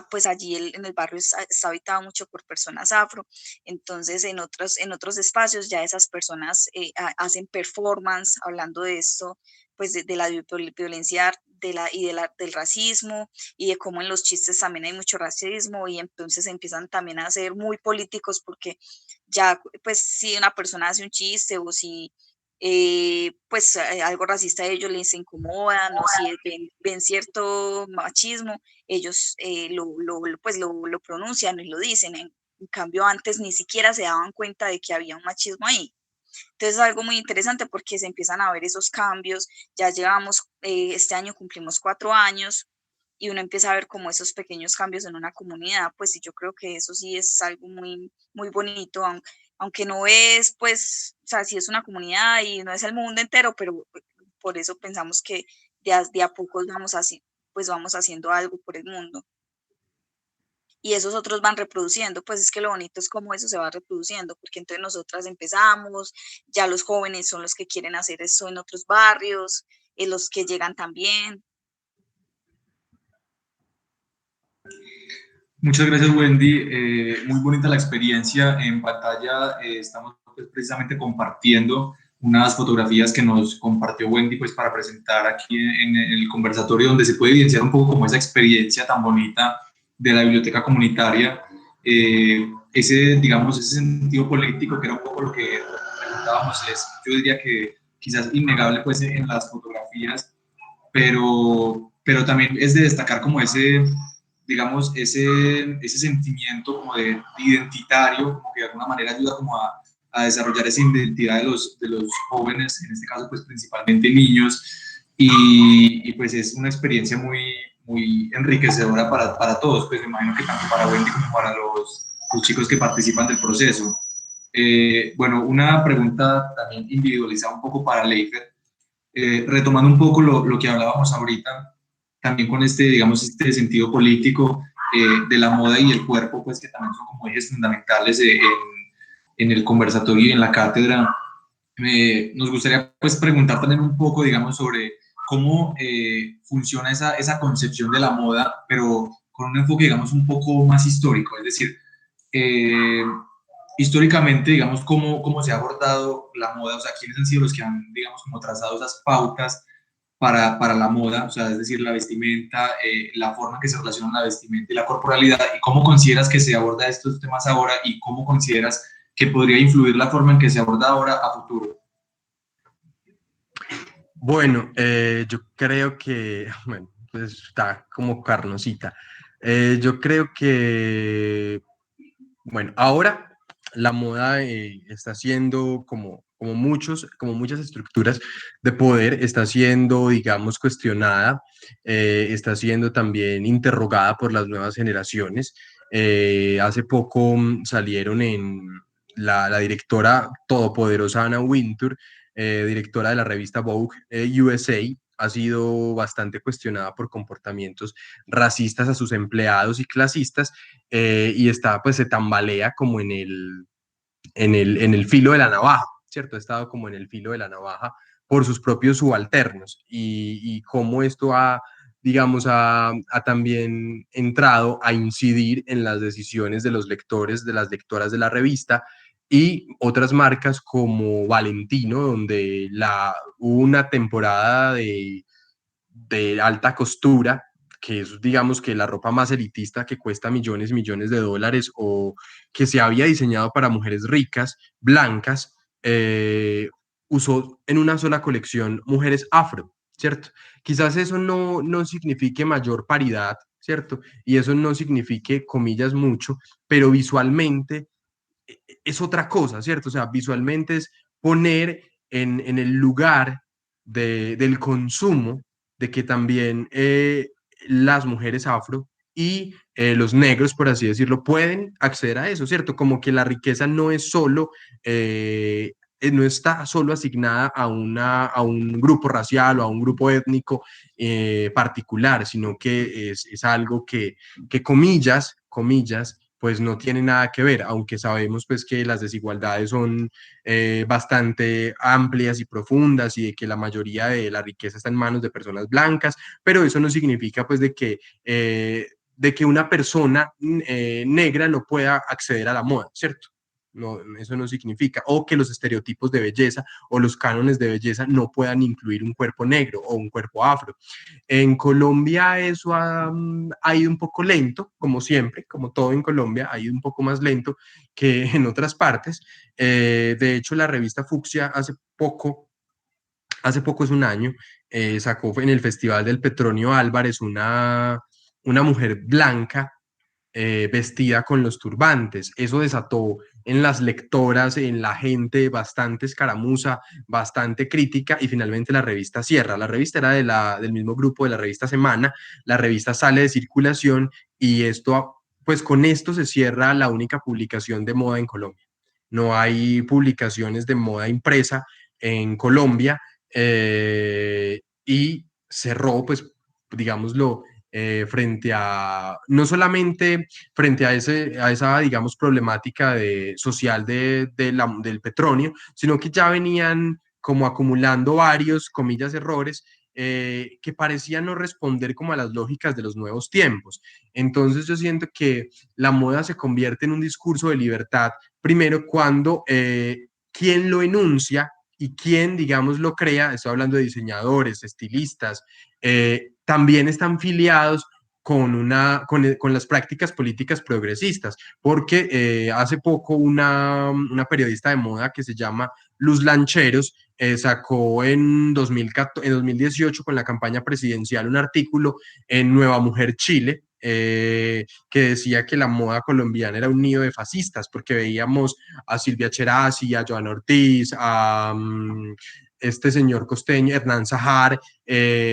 pues allí en el barrio está habitado mucho por personas afro, entonces en otros espacios ya esas personas hacen performance hablando de esto, pues de la violencia del racismo y de cómo en los chistes también hay mucho racismo y entonces empiezan también a ser muy políticos porque ya pues si una persona hace un chiste o si pues algo racista a ellos les incomoda, no si ven cierto machismo, ellos pues lo pronuncian y lo dicen. En cambio, antes ni siquiera se daban cuenta de que había un machismo ahí. Entonces es algo muy interesante porque se empiezan a ver esos cambios. Ya llevamos, este año cumplimos 4 años y uno empieza a ver como esos pequeños cambios en una comunidad, pues y yo creo que eso sí es algo muy, muy bonito, aunque no es, pues, o sea, sí es una comunidad y no es el mundo entero, pero por eso pensamos que de a poco pues vamos haciendo algo por el mundo. Y esos otros van reproduciendo, pues es que lo bonito es cómo eso se va reproduciendo, porque entonces nosotras empezamos, ya los jóvenes son los que quieren hacer eso en otros barrios, los que llegan también. Muchas gracias, Wendy. Muy bonita la experiencia. En pantalla estamos pues, precisamente compartiendo unas fotografías que nos compartió Wendy pues, para presentar aquí en el conversatorio, donde se puede evidenciar un poco como esa experiencia tan bonita de la biblioteca comunitaria. Digamos, ese sentido político, que era un poco lo que preguntábamos, yo diría que quizás innegable pues, en las fotografías, pero también es de destacar como digamos, ese sentimiento como de identitario, como que de alguna manera ayuda como a desarrollar esa identidad de los jóvenes, en este caso pues principalmente niños, y pues es una experiencia muy muy enriquecedora para todos, pues me imagino que tanto para Wendy como para los chicos que participan del proceso. Bueno, una pregunta también individualizada un poco para Leifer, retomando un poco lo que hablábamos ahorita, también con este, digamos, este sentido político de la moda y el cuerpo, pues que también son como ejes fundamentales en el conversatorio y en la cátedra. Nos gustaría pues preguntar también un poco, digamos, sobre cómo funciona esa concepción de la moda, pero con un enfoque, digamos, un poco más histórico, es decir, eh, históricamente, digamos, cómo se ha abordado la moda, o sea, quiénes han sido los que han, digamos, como trazado esas pautas para la moda, o sea, es decir, la vestimenta, la forma en que se relaciona la vestimenta y la corporalidad, y cómo consideras que se aborda estos temas ahora y cómo consideras que podría influir la forma en que se aborda ahora a futuro. Bueno, yo creo que, bueno, pues está como carnosita. Yo creo que, bueno, ahora la moda está siendo como muchas estructuras de poder, está siendo, digamos, cuestionada, está siendo también interrogada por las nuevas generaciones. Hace poco salieron en la directora todopoderosa Anna Wintour, directora de la revista Vogue USA, ha sido bastante cuestionada por comportamientos racistas a sus empleados y clasistas, y está, pues se tambalea como en el filo de la navaja, ¿cierto? Ha estado como en el filo de la navaja por sus propios subalternos, y cómo esto digamos, ha también entrado a incidir en las decisiones de los lectores, de las lectoras de la revista, y otras marcas como Valentino, donde hubo una temporada de alta costura, que es, digamos, que la ropa más elitista que cuesta millones, millones de dólares, o que se había diseñado para mujeres ricas, blancas, usó en una sola colección mujeres afro, ¿cierto? Quizás eso no signifique mayor paridad, ¿cierto? Y eso no signifique, comillas, mucho, pero visualmente es otra cosa, ¿cierto? O sea, visualmente es poner en el lugar del consumo de que también las mujeres afro y los negros, por así decirlo, pueden acceder a eso, ¿cierto? Como que la riqueza no es solo, no está solo asignada a un grupo racial o a un grupo étnico particular, sino que es algo que comillas, pues no tiene nada que ver, aunque sabemos pues que las desigualdades son bastante amplias y profundas, y de que la mayoría de la riqueza está en manos de personas blancas, pero eso no significa pues de que una persona negra no pueda acceder a la moda, ¿cierto? No, eso no significa, o que los estereotipos de belleza o los cánones de belleza no puedan incluir un cuerpo negro o un cuerpo afro. En Colombia eso ha ido un poco lento, como siempre, como todo en Colombia, ha ido un poco más lento que en otras partes. De hecho, la revista Fucsia hace poco es un año, sacó en el Festival del Petronio Álvarez una mujer blanca vestida con los turbantes. Eso desató en las lectoras, en la gente, bastante escaramuza, bastante crítica, y finalmente la revista cierra. La revista era del mismo grupo de la revista Semana, la revista sale de circulación, y esto, pues con esto se cierra la única publicación de moda en Colombia. No hay publicaciones de moda impresa en Colombia, y cerró, pues, digámoslo, frente a, no solamente frente a esa, digamos, problemática social del petróleo, sino que ya venían como acumulando varios, comillas, errores, que parecían no responder como a las lógicas de los nuevos tiempos. Entonces yo siento que la moda se convierte en un discurso de libertad, primero cuando quien lo enuncia y quien, digamos, lo crea, estoy hablando de diseñadores, estilistas, también están filiados con las prácticas políticas progresistas, porque hace poco una periodista de moda que se llama Luz Lancheros sacó en 2018, con la campaña presidencial, un artículo en Nueva Mujer Chile, que decía que la moda colombiana era un nido de fascistas, porque veíamos a Silvia Cherasi, a Joana Ortiz, este señor costeño, Hernán Sajar,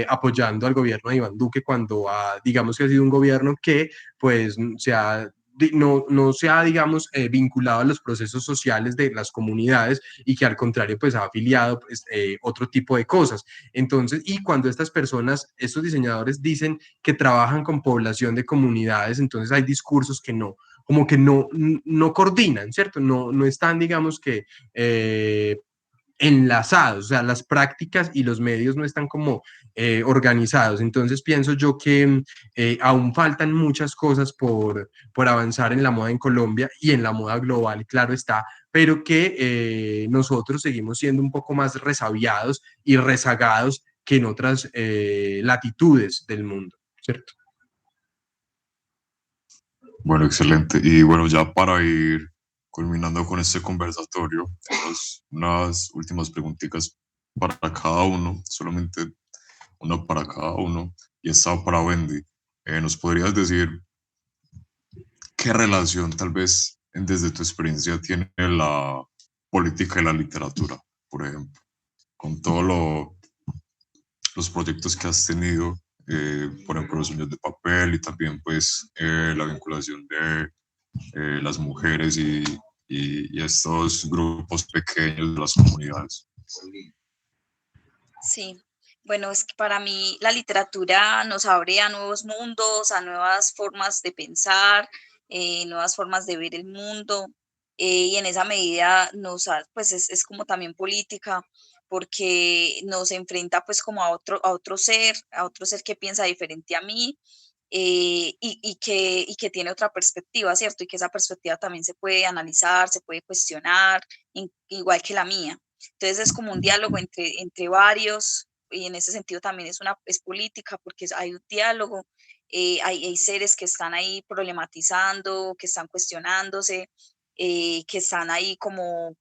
apoyando al gobierno de Iván Duque cuando digamos que ha sido un gobierno que pues no se ha, digamos, vinculado a los procesos sociales de las comunidades y que al contrario, pues ha afiliado pues, otro tipo de cosas. Entonces, y cuando estas personas, estos diseñadores dicen que trabajan con población de comunidades, entonces hay discursos que no, como que no coordinan, ¿cierto? No están, digamos que, enlazados, o sea, las prácticas y los medios no están como organizados. Entonces pienso yo que aún faltan muchas cosas por avanzar en la moda en Colombia y en la moda global, claro está, pero que nosotros seguimos siendo un poco más resabiados y rezagados que en otras latitudes del mundo, ¿cierto? Bueno, excelente. Y bueno, ya para ir culminando con este conversatorio, unas últimas preguntitas para cada uno, solamente una para cada uno, y esta para Wendy. ¿Nos podrías decir qué relación tal vez desde tu experiencia tiene la política y la literatura, por ejemplo, con todos los proyectos que has tenido, por ejemplo, los sueños de papel y también pues la vinculación de las mujeres y estos grupos pequeños de las comunidades? Sí, bueno, es que para mí la literatura nos abre a nuevos mundos, a nuevas formas de pensar, nuevas formas de ver el mundo, y en esa medida pues es como también política, porque nos enfrenta pues como a otro ser que piensa diferente a mí, y que tiene otra perspectiva, ¿cierto? Y que esa perspectiva también se puede analizar, se puede cuestionar, igual que la mía. Entonces es como un diálogo entre varios, y en ese sentido también es política porque hay un diálogo, hay seres que están ahí problematizando, que están cuestionándose, que están ahí como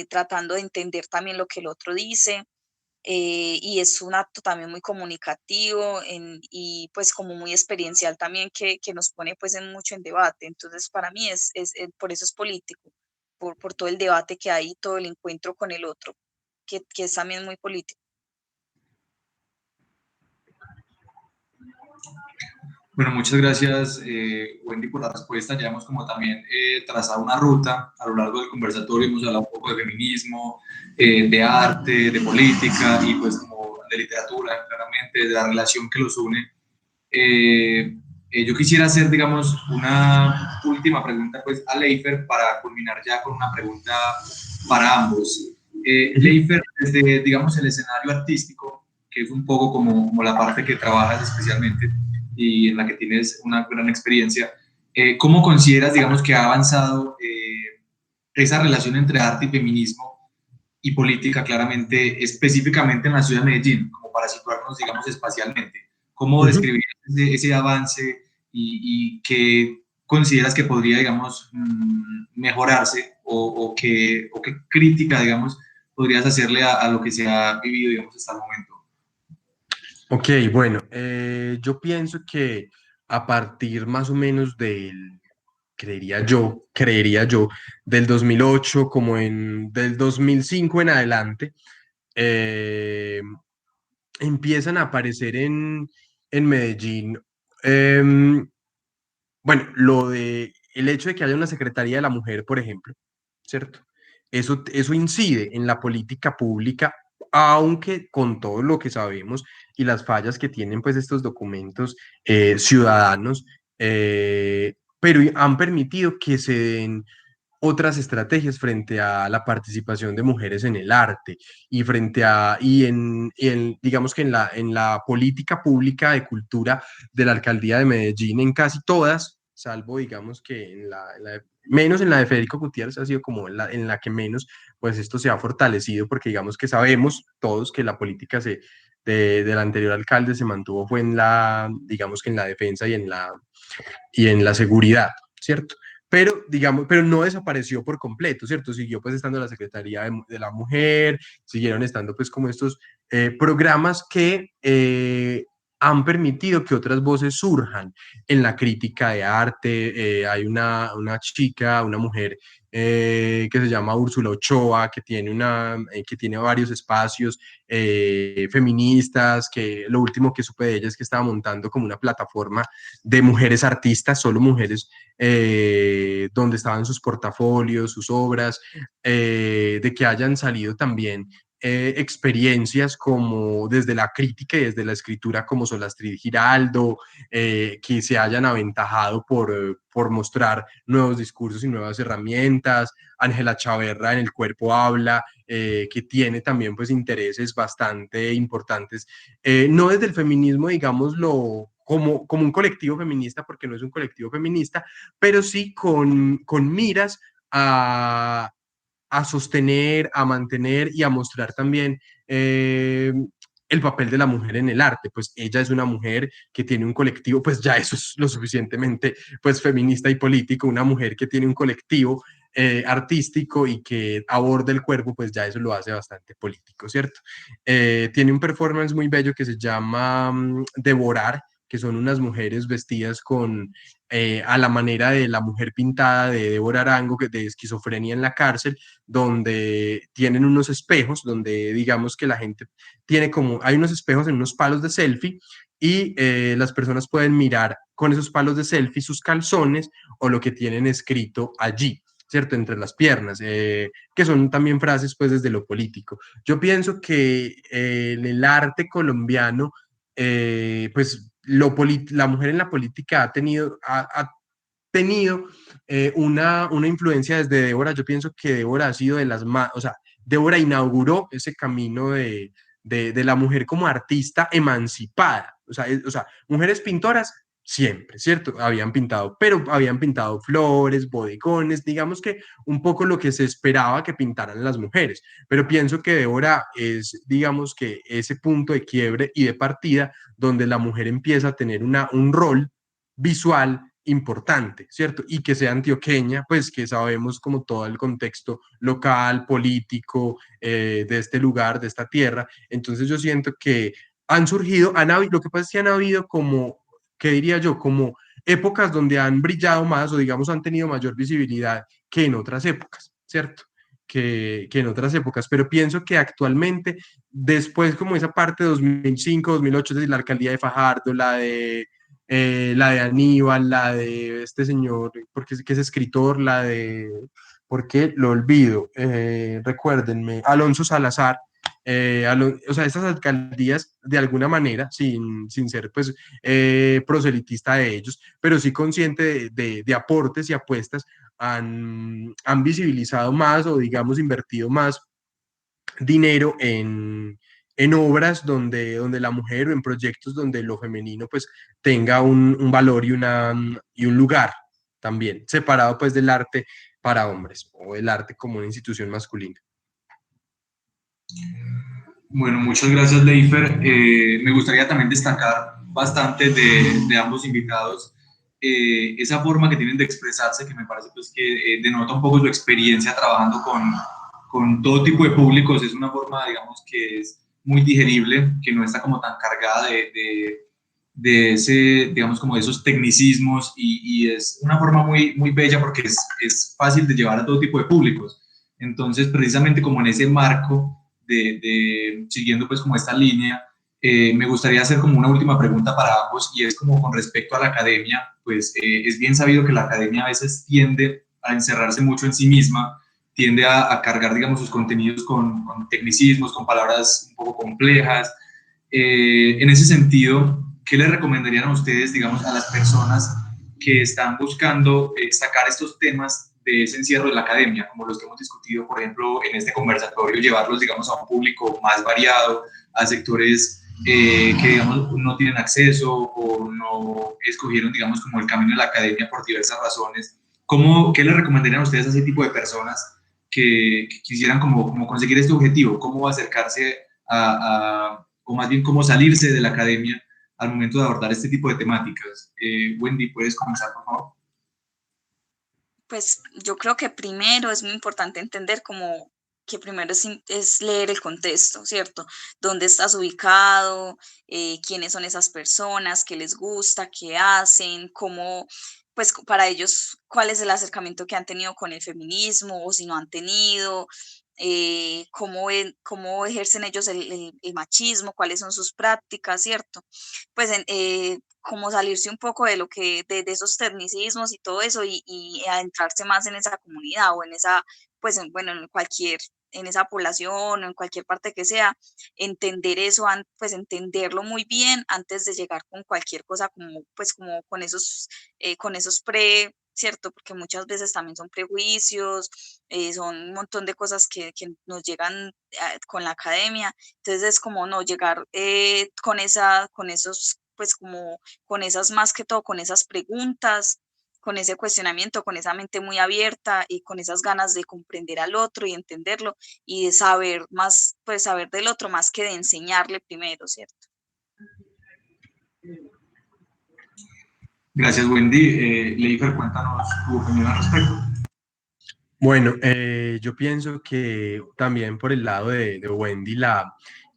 tratando de entender también lo que el otro dice. Y es un acto también muy comunicativo y pues como muy experiencial también que nos pone pues en mucho en debate. Entonces para mí por eso es político, por todo el debate que hay, todo el encuentro con el otro, que es también muy político. Bueno, muchas gracias, Wendy, por la respuesta. Ya hemos como también trazado una ruta a lo largo del conversatorio. Hemos hablado un poco de feminismo, de arte, de política y pues como de literatura, claramente, de la relación que los une. Yo quisiera hacer, digamos, una última pregunta pues a Leifer para culminar ya con una pregunta para ambos. Leifer, desde, digamos, el escenario artístico, que es un poco como la parte que trabajas especialmente, y en la que tienes una gran experiencia, ¿cómo consideras, digamos, que ha avanzado esa relación entre arte y feminismo y política, claramente, específicamente en la ciudad de Medellín, como para situarnos, digamos, espacialmente? ¿Cómo describir ese avance y qué consideras que podría, digamos, mejorarse o qué crítica, digamos, podrías hacerle a lo que se ha vivido, digamos, hasta el momento? Ok, bueno, yo pienso que a partir más o menos creería yo, del 2008, como del 2005 en adelante, eh, empiezan a aparecer en Medellín, em, bueno, el hecho de que haya una Secretaría de la Mujer, por ejemplo, ¿cierto? Eso incide en la política pública, aunque con todo lo que sabemos y las fallas que tienen pues estos documentos ciudadanos, pero han permitido que se den otras estrategias frente a la participación de mujeres en el arte y digamos que en la política pública de cultura de la alcaldía de Medellín, en casi todas, salvo digamos que menos en la de Federico Gutiérrez ha sido como en la que menos, pues esto se ha fortalecido porque digamos que sabemos todos que la política del anterior alcalde se mantuvo fue digamos que en la defensa y en la seguridad, ¿cierto? Pero, digamos, pero no desapareció por completo, ¿cierto? Siguió pues estando la Secretaría de la Mujer, siguieron estando pues como estos programas que han permitido que otras voces surjan en la crítica de arte. Hay una chica, una mujer que se llama Úrsula Ochoa, que tiene varios espacios feministas, que lo último que supe de ella es que estaba montando como una plataforma de mujeres artistas, solo mujeres, donde estaban sus portafolios, sus obras, de que hayan salido también experiencias como desde la crítica y desde la escritura como Solastrid Giraldo, que se hayan aventajado por mostrar nuevos discursos y nuevas herramientas. Ángela Chaverra en El Cuerpo Habla, que tiene también pues intereses bastante importantes, no desde el feminismo, digámoslo, como un colectivo feminista, porque no es un colectivo feminista, pero sí con miras a sostener, a mantener y a mostrar también el papel de la mujer en el arte. Pues ella es una mujer que tiene un colectivo, pues ya eso es lo suficientemente pues feminista y político, una mujer que tiene un colectivo artístico y que aborda el cuerpo, pues ya eso lo hace bastante político, ¿cierto? Tiene un performance muy bello que se llama Devorar, que son unas mujeres vestidas a la manera de la mujer pintada de Débora Arango, de esquizofrenia en la cárcel, donde tienen unos espejos, donde digamos que la gente hay unos espejos en unos palos de selfie y las personas pueden mirar con esos palos de selfie sus calzones o lo que tienen escrito allí, ¿cierto? Entre las piernas, que son también frases pues desde lo político. Yo pienso que en el arte colombiano, pues la mujer en la política ha tenido una influencia desde Débora. Yo pienso que Débora ha sido de las más, o sea, Débora inauguró ese camino de la mujer como artista emancipada. O sea, mujeres pintoras siempre, ¿cierto? Pero habían pintado flores, bodegones, digamos que un poco lo que se esperaba que pintaran las mujeres. Pero pienso que Débora es, digamos que ese punto de quiebre y de partida donde la mujer empieza a tener un rol visual importante, ¿cierto? Y que sea antioqueña, pues que sabemos como todo el contexto local, político, de este lugar, de esta tierra. Entonces yo siento que lo que pasa es que han habido como, ¿qué diría yo? Como épocas donde han brillado más o digamos han tenido mayor visibilidad que en otras épocas, ¿cierto? Que en otras épocas, pero pienso que actualmente, después como esa parte de 2005, 2008, es decir, la alcaldía de Fajardo, la de Aníbal, la de este señor, porque que es escritor, ¿por qué lo olvido? Recuérdenme, Alonso Salazar, o sea, estas alcaldías de alguna manera, sin ser pues proselitista de ellos, pero sí consciente de aportes y apuestas, han visibilizado más o digamos invertido más dinero en obras donde la mujer o en proyectos donde lo femenino pues tenga un valor y un lugar también, separado pues del arte para hombres o el arte como una institución masculina. Bueno, muchas gracias, Leifer. Me gustaría también destacar bastante de ambos invitados esa forma que tienen de expresarse, que me parece pues, que denota un poco su experiencia trabajando con todo tipo de públicos. Es una forma, digamos, que es muy digerible, que no está como tan cargada de ese, digamos, como de esos tecnicismos y es una forma muy, muy bella porque es fácil de llevar a todo tipo de públicos. Entonces, precisamente como en ese marco siguiendo pues como esta línea, me gustaría hacer como una última pregunta para ambos y es como con respecto a la academia, pues es bien sabido que la academia a veces tiende a encerrarse mucho en sí misma, tiende a cargar, digamos, sus contenidos con tecnicismos, con palabras un poco complejas. En ese sentido, ¿qué les recomendarían a ustedes, digamos, a las personas que están buscando sacar estos temas de ese encierro de la academia, como los que hemos discutido, por ejemplo, en este conversatorio, llevarlos, digamos, a un público más variado, a sectores que, digamos, no tienen acceso o no escogieron, digamos, como el camino de la academia por diversas razones? ¿Qué les recomendarían a ustedes a ese tipo de personas que quisieran como conseguir este objetivo? ¿Cómo acercarse o más bien cómo salirse de la academia al momento de abordar este tipo de temáticas? Wendy, ¿puedes comenzar, por favor? Pues yo creo que primero es muy importante entender como que primero es leer el contexto, ¿cierto? ¿Dónde estás ubicado? ¿Quiénes son esas personas? ¿Qué les gusta? ¿Qué hacen? pues para ellos cuál es el acercamiento que han tenido con el feminismo o si no han tenido, cómo ejercen ellos el machismo, cuáles son sus prácticas, ¿cierto? Pues como salirse un poco de lo que, de esos tecnicismos y todo eso y adentrarse más en esa comunidad o en esa, pues bueno, en esa población o en cualquier parte que sea, entender eso, pues entenderlo muy bien antes de llegar con cualquier cosa como, pues como con esos ¿cierto? Porque muchas veces también son prejuicios, son un montón de cosas que nos llegan con la academia, entonces es como no llegar con esos, pues como con esas más que todo, con esas preguntas, con ese cuestionamiento, con esa mente muy abierta y con esas ganas de comprender al otro y entenderlo y de saber más, pues saber del otro más que de enseñarle primero, ¿cierto? Gracias, Wendy. Leifer, cuéntanos tu opinión al respecto. Bueno, yo pienso que también por el lado de Wendy,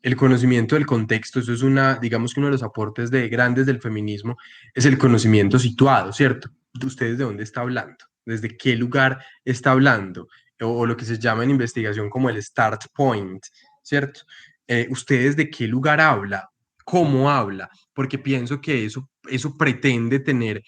el conocimiento del contexto, eso es digamos que uno de los aportes grandes del feminismo, es el conocimiento situado, ¿cierto? ¿Ustedes de dónde está hablando? ¿Desde qué lugar está hablando? O lo que se llama en investigación como el start point, ¿cierto? ¿Ustedes de qué lugar habla? ¿Cómo habla? Porque pienso que eso pretende tener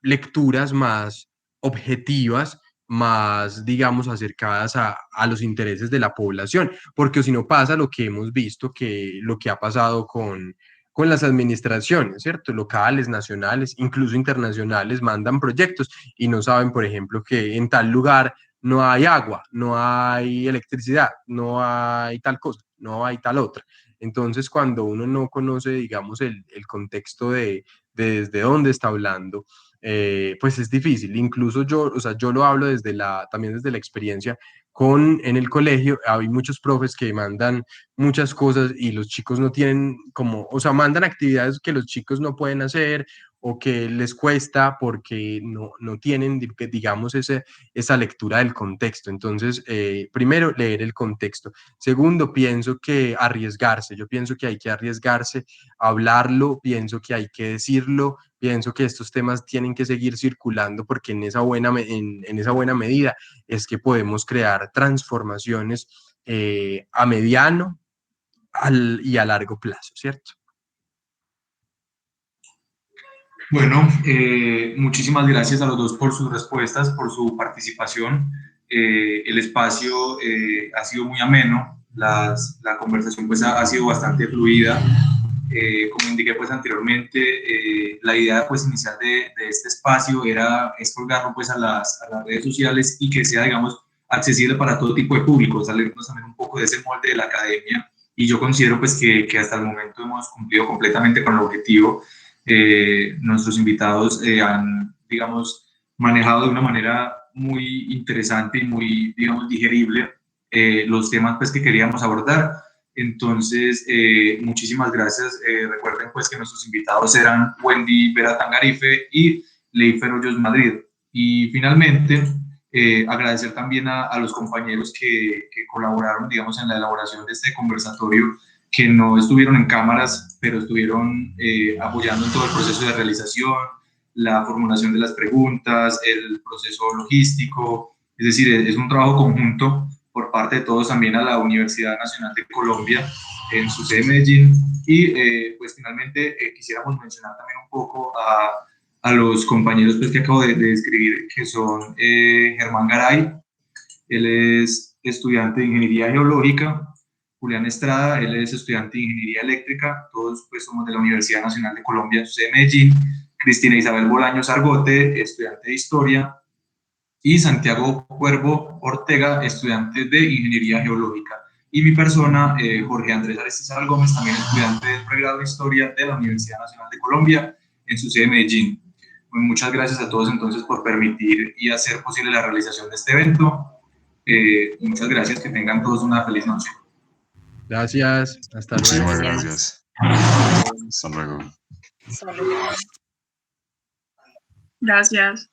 lecturas más objetivas, más, digamos, acercadas a los intereses de la población, porque si no pasa lo que hemos visto, que lo que ha pasado con las administraciones, ¿cierto? Locales, nacionales, incluso internacionales, mandan proyectos y no saben, por ejemplo, que en tal lugar no hay agua, no hay electricidad, no hay tal cosa, no hay tal otra. Entonces, cuando uno no conoce, digamos, el contexto de desde dónde está hablando, pues es difícil. Incluso yo, o sea, yo lo hablo también desde la experiencia en el colegio. Hay muchos profes que mandan muchas cosas y los chicos no tienen como, o sea, mandan actividades que los chicos no pueden hacer o que les cuesta porque no tienen, digamos, esa lectura del contexto. Entonces, primero, leer el contexto. Segundo, pienso que arriesgarse. Yo pienso que hay que arriesgarse, hablarlo, pienso que hay que decirlo, pienso que estos temas tienen que seguir circulando porque en esa buena medida es que podemos crear transformaciones a mediano y a largo plazo, ¿cierto? Bueno, muchísimas gracias a los dos por sus respuestas, por su participación. El espacio ha sido muy ameno, la conversación pues ha sido bastante fluida. Como indiqué pues anteriormente, la idea pues inicial de este espacio es colgarlo pues a las redes sociales y que sea, digamos, accesible para todo tipo de público, salirnos también un poco de ese molde de la academia, y yo considero pues que hasta el momento hemos cumplido completamente con el objetivo. Nuestros invitados han, digamos, manejado de una manera muy interesante y muy, digamos, digerible los temas pues que queríamos abordar. Entonces, muchísimas gracias. Recuerden pues que nuestros invitados eran Wendy Vera Tangarife y Leifer Hoyos Madrid. Y finalmente, agradecer también a los compañeros que colaboraron, digamos, en la elaboración de este conversatorio, que no estuvieron en cámaras, pero estuvieron apoyando en todo el proceso de realización, la formulación de las preguntas, el proceso logístico. Es decir, es un trabajo conjunto por parte de todos, también a la Universidad Nacional de Colombia en su sede Medellín. Y pues finalmente quisiéramos mencionar también un poco a los compañeros pues, que acabo de describir, que son Germán Garay, él es estudiante de Ingeniería Geológica; Julián Estrada, él es estudiante de Ingeniería Eléctrica; todos pues somos de la Universidad Nacional de Colombia en su sede Medellín; Cristina Isabel Bolaños Argote, estudiante de Historia; y Santiago Cuervo Ortega, estudiante de Ingeniería Geológica. Y mi persona, Jorge Andrés Aristizabal Gómez, también estudiante del pregrado de Historia de la Universidad Nacional de Colombia en su sede Medellín. Pues muchas gracias a todos entonces por permitir y hacer posible la realización de este evento. Muchas gracias, que tengan todos una feliz noche. Gracias, hasta luego. Muchísimas gracias. Hasta luego. Hasta luego. Gracias.